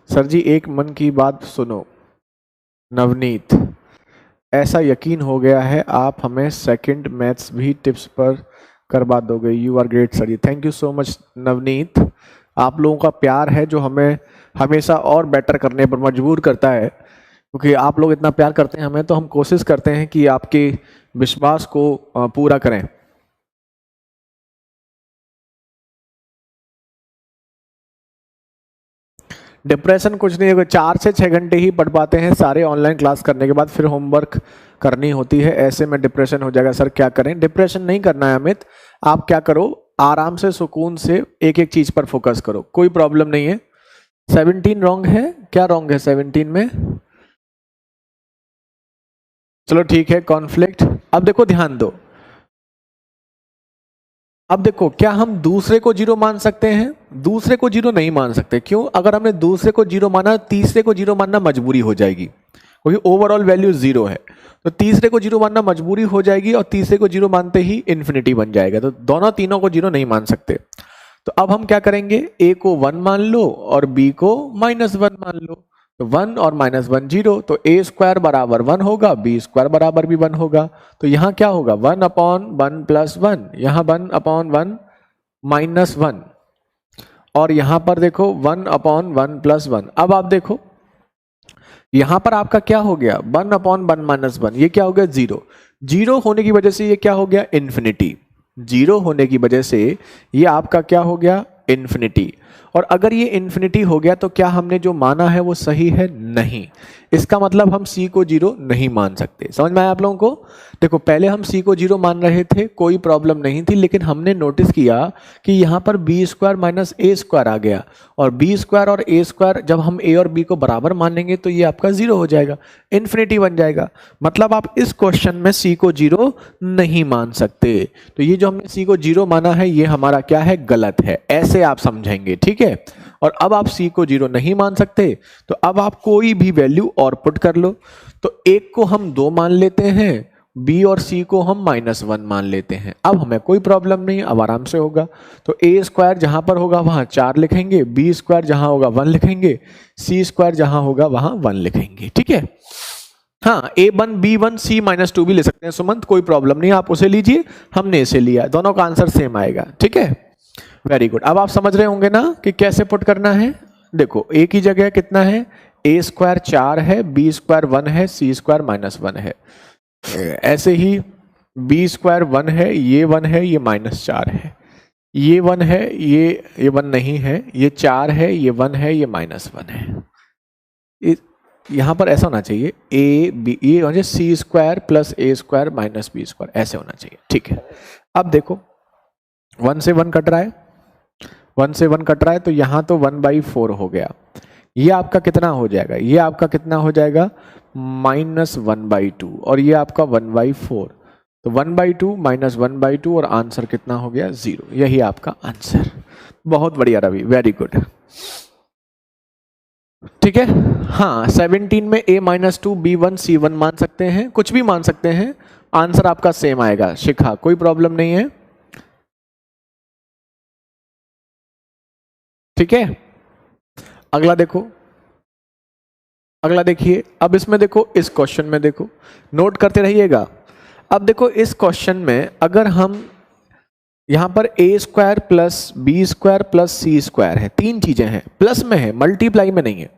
Speaker 1: सर जी एक मन की बात सुनो, नवनीत ऐसा यकीन हो गया है आप हमें सेकंड मैथ्स भी टिप्स पर करवा दोगे। You are great sir ji, thank you so much Navneet. आप लोगों का प्यार है जो हमें हमेशा और बेटर करने पर मजबूर करता है, क्योंकि आप लोग इतना प्यार करते हैं हमें, तो हम कोशिश करते हैं कि आपके विश्वास को पूरा करें। डिप्रेशन कुछ नहीं है, 4 से 6 घंटे ही पढ़ पाते हैं सारे ऑनलाइन क्लास करने के बाद, फिर होमवर्क करनी होती है, ऐसे में डिप्रेशन हो जाएगा। सर क्या करें? डिप्रेशन नहीं करना है अमित, आप क्या करो, आराम से सुकून से एक एक चीज पर फोकस करो, कोई प्रॉब्लम नहीं है। 17 रॉन्ग है? क्या रॉन्ग है 17 में? चलो ठीक है, कॉन्फ्लिक्ट। अब देखो ध्यान दो, अब देखो क्या हम दूसरे को 0 मान सकते हैं? दूसरे को 0 नहीं मान सकते। क्यों? अगर हमने दूसरे को 0 माना, तीसरे को 0 मानना मजबूरी हो जाएगी, क्योंकि ओवरऑल वैल्यू 0 है, तो तीसरे को 0 मानना मजबूरी हो जाएगी, और तीसरे को 0 मानते ही इन्फिनिटी बन जाएगा, तो दोनों तीनों को 0 नहीं मान सकते। तो अब हम क्या करेंगे, A को 1 मान लो और B को -1 मान लो, तो 1 और -1 0, तो A स्क्वायर बराबर 1 होगा, B स्क्वायर बराबर भी 1 होगा। तो यहाँ क्या होगा, 1/1 + 1, यहाँ 1/1 -1, और यहां पर देखो 1/1 + 1। अब आप देखो यहां पर आपका क्या हो गया, 1/1 -1, ये क्या हो गया 0। 0 होने की वजह से ये क्या हो गया, इन्फिनिटी। 0 होने की वजह से ये आपका क्या हो गया, इन्फिनिटी। और अगर ये इन्फिनिटी हो गया तो क्या हमने जो माना है वो सही है? नहीं। इसका मतलब हम C को 0 नहीं मान सकते। समझ में आया आप लोगों को? देखो पहले हम C को 0 मान रहे थे, कोई प्रॉब्लम नहीं थी, लेकिन हमने नोटिस किया कि यहाँ पर B² - A² आ गया, और B² और A² जब हम A और B को बराबर मानेंगे तो ये आपका 0 हो जाएगा, इन्फिनिटी बन जाएगा। मतलब आप इस क्वेश्चन में C को 0 नहीं मान सकते। तो ये जो हमने C को 0 माना है ये हमारा क्या है, गलत है, ऐसे आप समझेंगे, ठीक है। और अब आप C को 0 नहीं मान सकते, तो अब आप कोई भी वैल्यू और पुट कर लो। तो एक को हम 2 मान लेते हैं, B और C को हम -1 मान लेते हैं। अब हमें कोई प्रॉब्लम नहीं, अब आराम से होगा। तो A² जहां पर होगा वहां 4 लिखेंगे, B² जहां होगा 1 लिखेंगे, C² जहां होगा वहां 1 लिखेंगे, ठीक है। हाँ, A1 B1 C -2 भी ले सकते हैं सुमंत, कोई प्रॉब्लम नहीं, आप उसे लीजिए, हमने इसे लिया, दोनों का आंसर सेम आएगा, ठीक है। Very good. अब आप समझ रहे होंगे ना कि कैसे पुट करना है। देखो A की जगह कितना है, A² 4 है, B² 1 है, C² -1 है। ऐसे ही B² 1 है, ये 1 है, ये -4 है, ये 1 है, ये 1 नहीं है, ये 4 है, ये 1 है, ये -1 है। यहां पर ऐसा होना चाहिए A B, ये हो जाए C² + A² - B², ऐसे होना चाहिए, ठीक है। अब देखो 1 से 1 कट रहा है, 1 से 1 कट रहा है, तो यहां तो 1/4 हो गया। ये आपका कितना हो जाएगा, ये आपका कितना हो जाएगा, -1/2, और ये आपका 1/4, तो 1/2 - 1/2, और आंसर कितना हो गया, 0। यही आपका आंसर। बहुत बढ़िया रवि, वेरी गुड, ठीक है। हाँ 17 में A -2 B1 C1 मान सकते हैं, कुछ भी मान सकते हैं, आंसर आपका सेम आएगा। शिखा कोई प्रॉब्लम नहीं है, ठीक है। अगला देखो, अगला देखिए। अब इसमें देखो, इस क्वेश्चन में देखो, नोट करते रहिएगा। अब देखो इस क्वेश्चन में अगर हम यहां पर A² + B² + C² है, 3 चीजें हैं, प्लस में है, मल्टीप्लाई में नहीं है।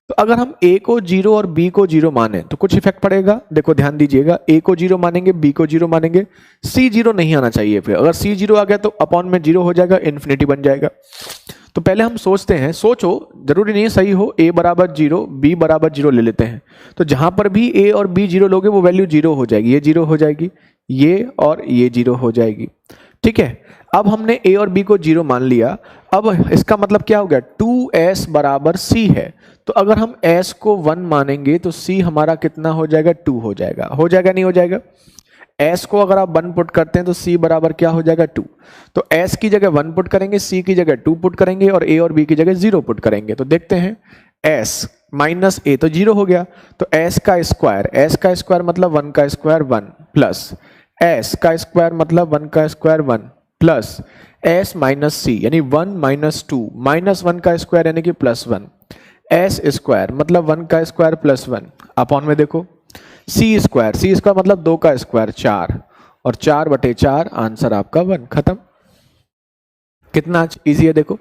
Speaker 1: तो अगर हम A को 0 और B को 0 माने तो कुछ इफेक्ट पड़ेगा। देखो ध्यान दीजिएगा, A को 0 मानेंगे, B को 0 मानेंगे, C 0 नहीं आना चाहिए। फिर अगर C 0 आ गया तो अपॉन में 0 हो जाएगा, इन्फिनिटी बन जाएगा। तो पहले हम सोचते हैं, सोचो, जरूरी नहीं है सही हो, a बराबर 0 b बराबर 0 ले लेते हैं। तो जहां पर भी a और b 0 लोगे वो वैल्यू 0 हो जाएगी, ये 0 हो जाएगी, ये और ये 0 हो जाएगी। ठीक है, अब हमने a और b को 0 मान लिया। अब इसका मतलब क्या हो गया, 2s बराबर c है। तो अगर हम s को 1 मानेंगे तो c हमारा कितना हो जाएगा, 2 हो जाएगा। हो जाएगा नहीं हो जाएगा? s को अगर आप 1 पुट करते हैं तो c बराबर क्या हो जाएगा, 2। तो s की जगह 1 पुट करेंगे, c की जगह 2 पुट करेंगे और a और b की जगह 0 पुट करेंगे। तो देखते हैं, s माइनस a तो 0 हो गया, तो s का स्क्वायर मतलब 1 का स्क्वायर 1 प्लस s का स्क्वायर मतलब 1 का square 1 plus s minus c यानी 1 माइनस 2 माइनस 1 का स्क्वायर यानी कि प्लस 1, s स्क्वायर मतलब 1 का स्क्वायर प्लस 1 अपॉन में देखो c स्क्वायर मतलब 2 का स्क्वायर 4 और 4/4 आंसर आपका 1। खत्म। कितना इजी है देखो।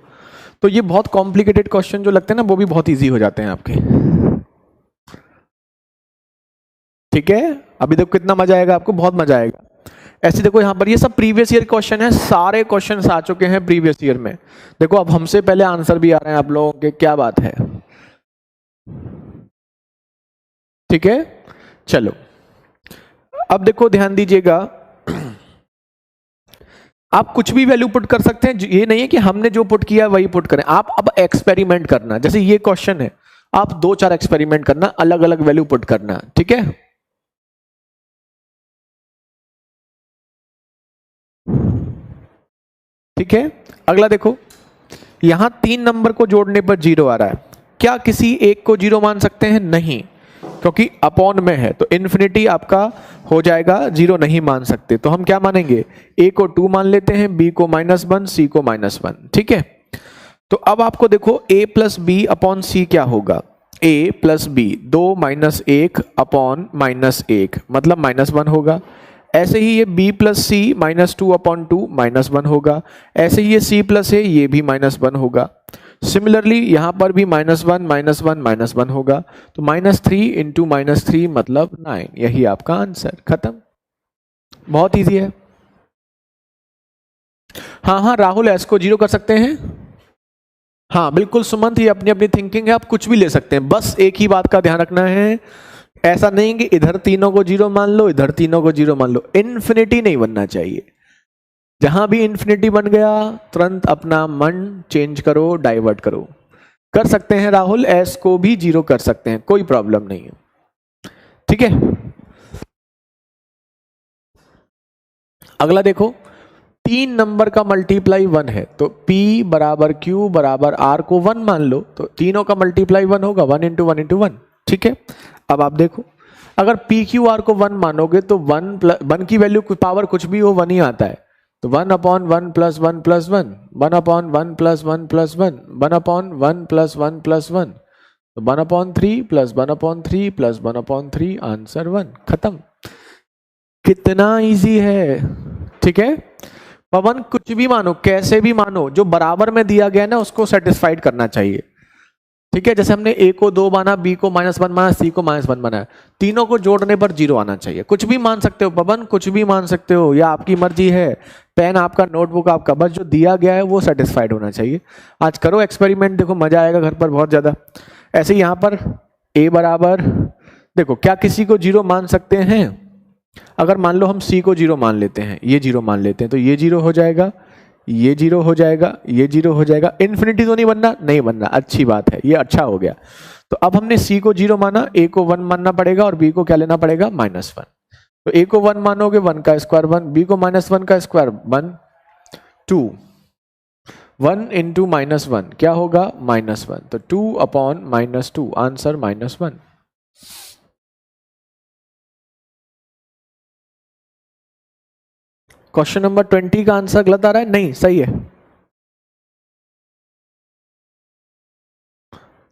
Speaker 1: तो ये बहुत कॉम्प्लिकेटेड क्वेश्चन जो लगते हैं ना वो भी बहुत इजी हो जाते हैं आपके। ठीक है, अभी देखो कितना मजा आएगा आपको, बहुत मजा आएगा। ऐसे देखो यहां पर ये सब प्रीवियस ईयर क्वेश्चन है, सारे क्वेश्चन आ चुके हैं प्रीवियस ईयर में। देखो अब हमसे पहले आंसर भी आ रहे हैं आप लोगों के, क्या बात है। ठीक है, चलो अब देखो ध्यान दीजिएगा, आप कुछ भी वैल्यू पुट कर सकते हैं, ये नहीं है कि हमने जो पुट किया वही पुट करें। आप अब एक्सपेरिमेंट करना, जैसे ये क्वेश्चन है, आप 2-4 एक्सपेरिमेंट करना, अलग अलग वैल्यू पुट करना। ठीक है, ठीक है। अगला देखो, यहां 3 नंबर को जोड़ने पर 0 आ रहा है, क्या किसी एक को 0 मान सकते हैं? नहीं, क्योंकि अपॉन में है तो इन्फिनिटी आपका हो जाएगा, 0 नहीं मान सकते। तो हम क्या मानेंगे, a को 2 मान लेते हैं, b को -1, c को -1। ठीक है, तो अब आपको देखो a plus B upon C क्या होगा, a प्लस बी 2 - 1 अपॉन -1 मतलब -1 होगा। ऐसे ही ये b प्लस सी -2 अपॉन 2 -1 होगा। ऐसे ही ये c प्लस a ये भी -1 होगा। सिमिलरली यहां पर भी -1 -1 -1 होगा। तो -3 इंटू -3 मतलब 9, यही आपका आंसर। खत्म, बहुत इजी है। हाँ हाँ राहुल, एस को 0 कर सकते हैं। हाँ बिल्कुल सुमंत, ये अपनी अपनी थिंकिंग है, आप कुछ भी ले सकते हैं, बस एक ही बात का ध्यान रखना है, ऐसा नहीं कि इधर तीनों को 0 मान लो, इधर तीनों को 0 मान लो। इन्फिनिटी नहीं बनना चाहिए। जहां भी इन्फिनिटी बन गया तुरंत अपना मन चेंज करो, डाइवर्ट करो। कर सकते हैं राहुल, एस को भी 0 कर सकते हैं, कोई प्रॉब्लम नहीं है। ठीक है, अगला देखो, 3 नंबर का मल्टीप्लाई 1 है, तो p बराबर q बराबर r को 1 मान लो, तो तीनों का मल्टीप्लाई 1 होगा, 1 इंटू 1 इंटू 1। ठीक है, अब आप देखो, अगर p q r को 1 मानोगे तो 1 की वैल्यू पावर कुछ भी हो 1 ही आता है। तो 1 upon 1 plus 1 plus 1, 1 upon 1 plus 1 plus 1, 1 upon 1 plus 1 plus 1, तो 1 upon 3 plus 1 upon 3 plus 1 upon 3, answer 1। खत्म, कितना इजी है। ठीक है, पवन कुछ भी मानो, कैसे भी मानो, जो बराबर में दिया गया है ना उसको सेटिस्फाइड करना चाहिए। ठीक है, जैसे हमने a को 2 माना, b को -1 माना, c को -1 माना, तीनों को जोड़ने पर 0 आना चाहिए। कुछ भी मान सकते हो पवन, कुछ भी मान सकते हो, या आपकी मर्जी है, पेन आपका, नोटबुक आपका, बस जो दिया गया है वो सेटिस्फाइड होना चाहिए। आज करो एक्सपेरिमेंट, देखो मजा आएगा घर पर बहुत ज्यादा। ऐसे यहां पर a बराबर, देखो क्या किसी को 0 मान सकते हैं? अगर मान लो हम c को 0 मान लेते हैं, ये 0 मान लेते हैं, तो ये 0 हो जाएगा, ये 0 हो जाएगा, ये 0 हो जाएगा। इन्फिनिटी तो नहीं बनना, नहीं बनना, अच्छी बात है, ये अच्छा हो गया। तो अब हमने c को 0 माना, a को 1 मानना पड़ेगा और b को क्या लेना पड़ेगा, -1। तो a को 1 मानोगे 1 का स्क्वायर 1, b को -1 का स्क्वायर 1, 2, 1 इंटू -1 क्या होगा, -1। तो 2 अपॉन -2, आंसर -1। क्वेश्चन नंबर 20 का आंसर गलत आ रहा है? नहीं, सही है।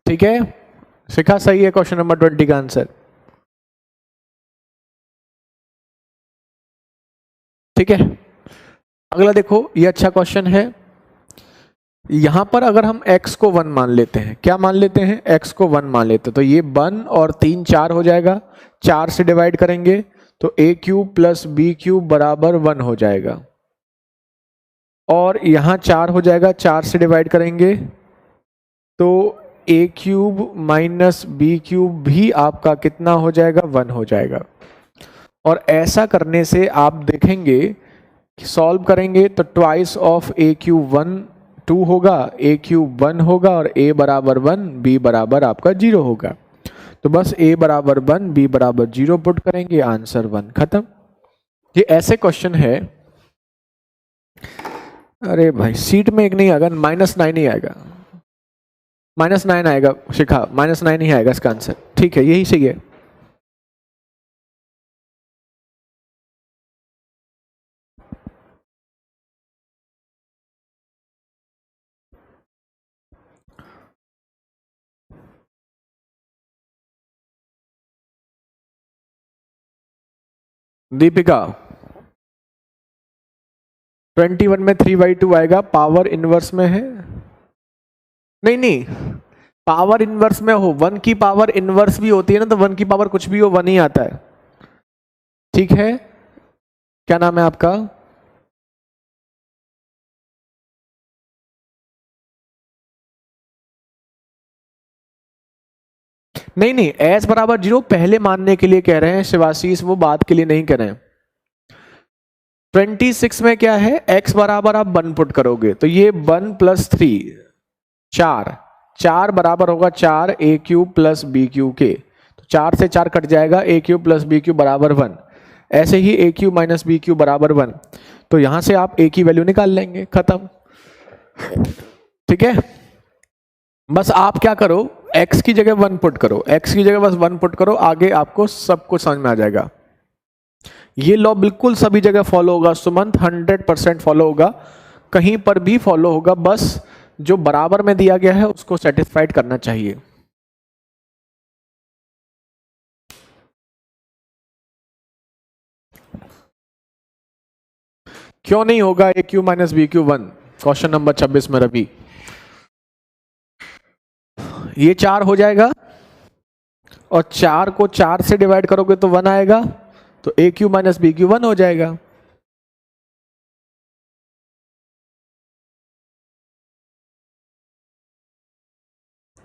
Speaker 1: ठीक है, शिखा सही है क्वेश्चन नंबर 20 का आंसर। ठीक है, अगला देखो, ये अच्छा क्वेश्चन है। यहां पर अगर हम x को 1 मान लेते हैं, क्या मान लेते हैं, x को 1 मान लेते हैं, तो ये 1 और 3 4 हो जाएगा, 4 से डिवाइड करेंगे तो a³ प्लस b³ बराबर 1 हो जाएगा। और यहाँ 4 हो जाएगा, 4 से डिवाइड करेंगे तो a cube minus B cube भी आपका कितना हो जाएगा, 1 हो जाएगा। और ऐसा करने से आप देखेंगे कि सॉल्व करेंगे तो ट्वाइस ऑफ a क्यूब 1 2 होगा, a क्यूब 1 होगा और a बराबर 1 b बराबर आपका 0 होगा। तो बस a बराबर 1 b बराबर 0 पुट करेंगे, आंसर 1, खत्म। ये ऐसे क्वेश्चन है। अरे भाई सीट में एक नहीं आएगा, -9 ही आएगा, -9 आएगा शिखा, -9 ही आएगा इसका आंसर। ठीक है, यही सही है। दीपिका 21 में 3/2 आएगा, पावर इनवर्स में है। नहीं नहीं, पावर इनवर्स में हो, 1 की पावर इनवर्स भी होती है ना, तो 1 की पावर कुछ भी हो 1 ही आता है। ठीक है, क्या नाम है आपका? नहीं नहीं, s बराबर 0 पहले मानने के लिए कह रहे हैं शिवाशीष, वो बात के लिए नहीं कह रहे हैं। 26 में क्या है, x बराबर आप 1 पुट करोगे तो ये 1 + 3 4 बराबर होगा 4 a cube plus B cube के, तो 4 से 4 कट जाएगा, a cube plus B cube बराबर 1। ऐसे ही a cube minus B cube बराबर 1, तो यहां से आप a की वैल्यू निकाल लेंगे, खत्म। ठीक है, बस आप क्या करो, x की जगह 1 पुट करो, x की जगह बस 1 पुट करो, आगे आपको सब कुछ समझ में आ जाएगा। ये लॉ बिल्कुल सभी जगह फॉलो होगा सुमंत, 100% फॉलो होगा, कहीं पर भी फॉलो होगा, बस जो बराबर में दिया गया है उसको सेटिस्फाइड करना चाहिए। क्यों नहीं होगा a cube minus b cube 1? Question number 26 में रवि, ये 4 हो जाएगा और 4 को 4 से डिवाइड करोगे तो 1 आएगा, तो a cube minus b cube 1 हो जाएगा।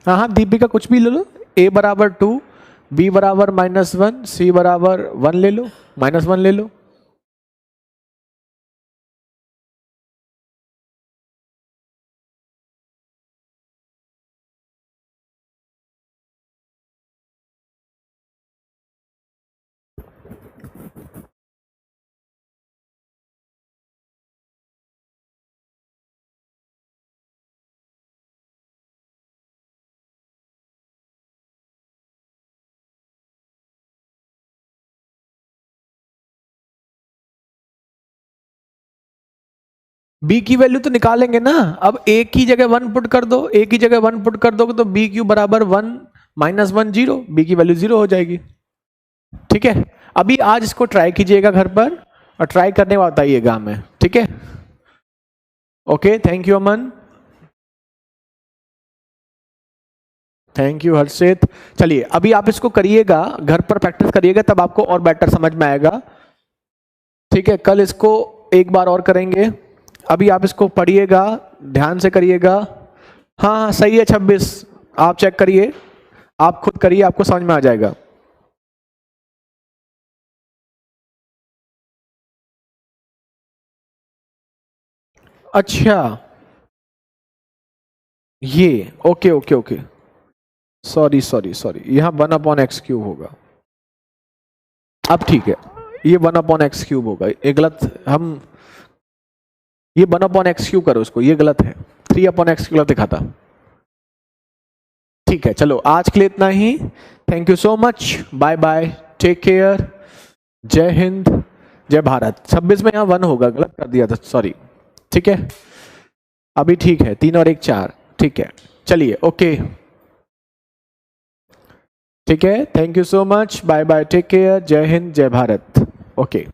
Speaker 1: हाँ हाँ दीपिका कुछ भी ले लो, a बराबर 2, b बराबर -1, c बराबर 1 ले लो, -1 ले लो। b की वैल्यू तो निकालेंगे ना, अब a की जगह 1 पुट कर दो, a की जगह 1 पुट कर दोगे तो b क्यू बराबर 1 -1 0, b की वैल्यू 0 हो जाएगी। ठीक है, अभी आज इसको ट्राई कीजिएगा घर पर और ट्राई करने के बाद बताइएगा हमें, ठीक है? Okay, thank you Aman, thank you Harshit. चलिए अभी आप इसको करिएगा, घर पर प्रैक्टिस करिएगा, तब आपको और बेटर समझ में आएगा। ठीक है, कल इसको एक बार और करेंगे, अभी आप इसको पढ़िएगा, ध्यान से करिएगा। हाँ हाँ सही है 26, आप चेक करिए, आप खुद करिए, आपको समझ में आ जाएगा। अच्छा ये okay okay okay, sorry sorry sorry, यहाँ 1/x³ होगा। अब ठीक है, ये 1/x³ होगा, ये गलत, हम ये 1/x³ करो उसको, ये गलत है, 3/x³ गलत दिखाता। ठीक है, चलो आज के लिए इतना ही, thank you so much, bye bye, take care, जय हिंद, जय भारत। 26 में यहाँ 1 होगा, गलत कर दिया था, सॉरी। ठीक है, अभी ठीक है, 3 और 1 4, ठीक है, चलिए ओके, ठीक है, thank you so much, bye bye, take care, जय हिंद, जय भारत, ओके।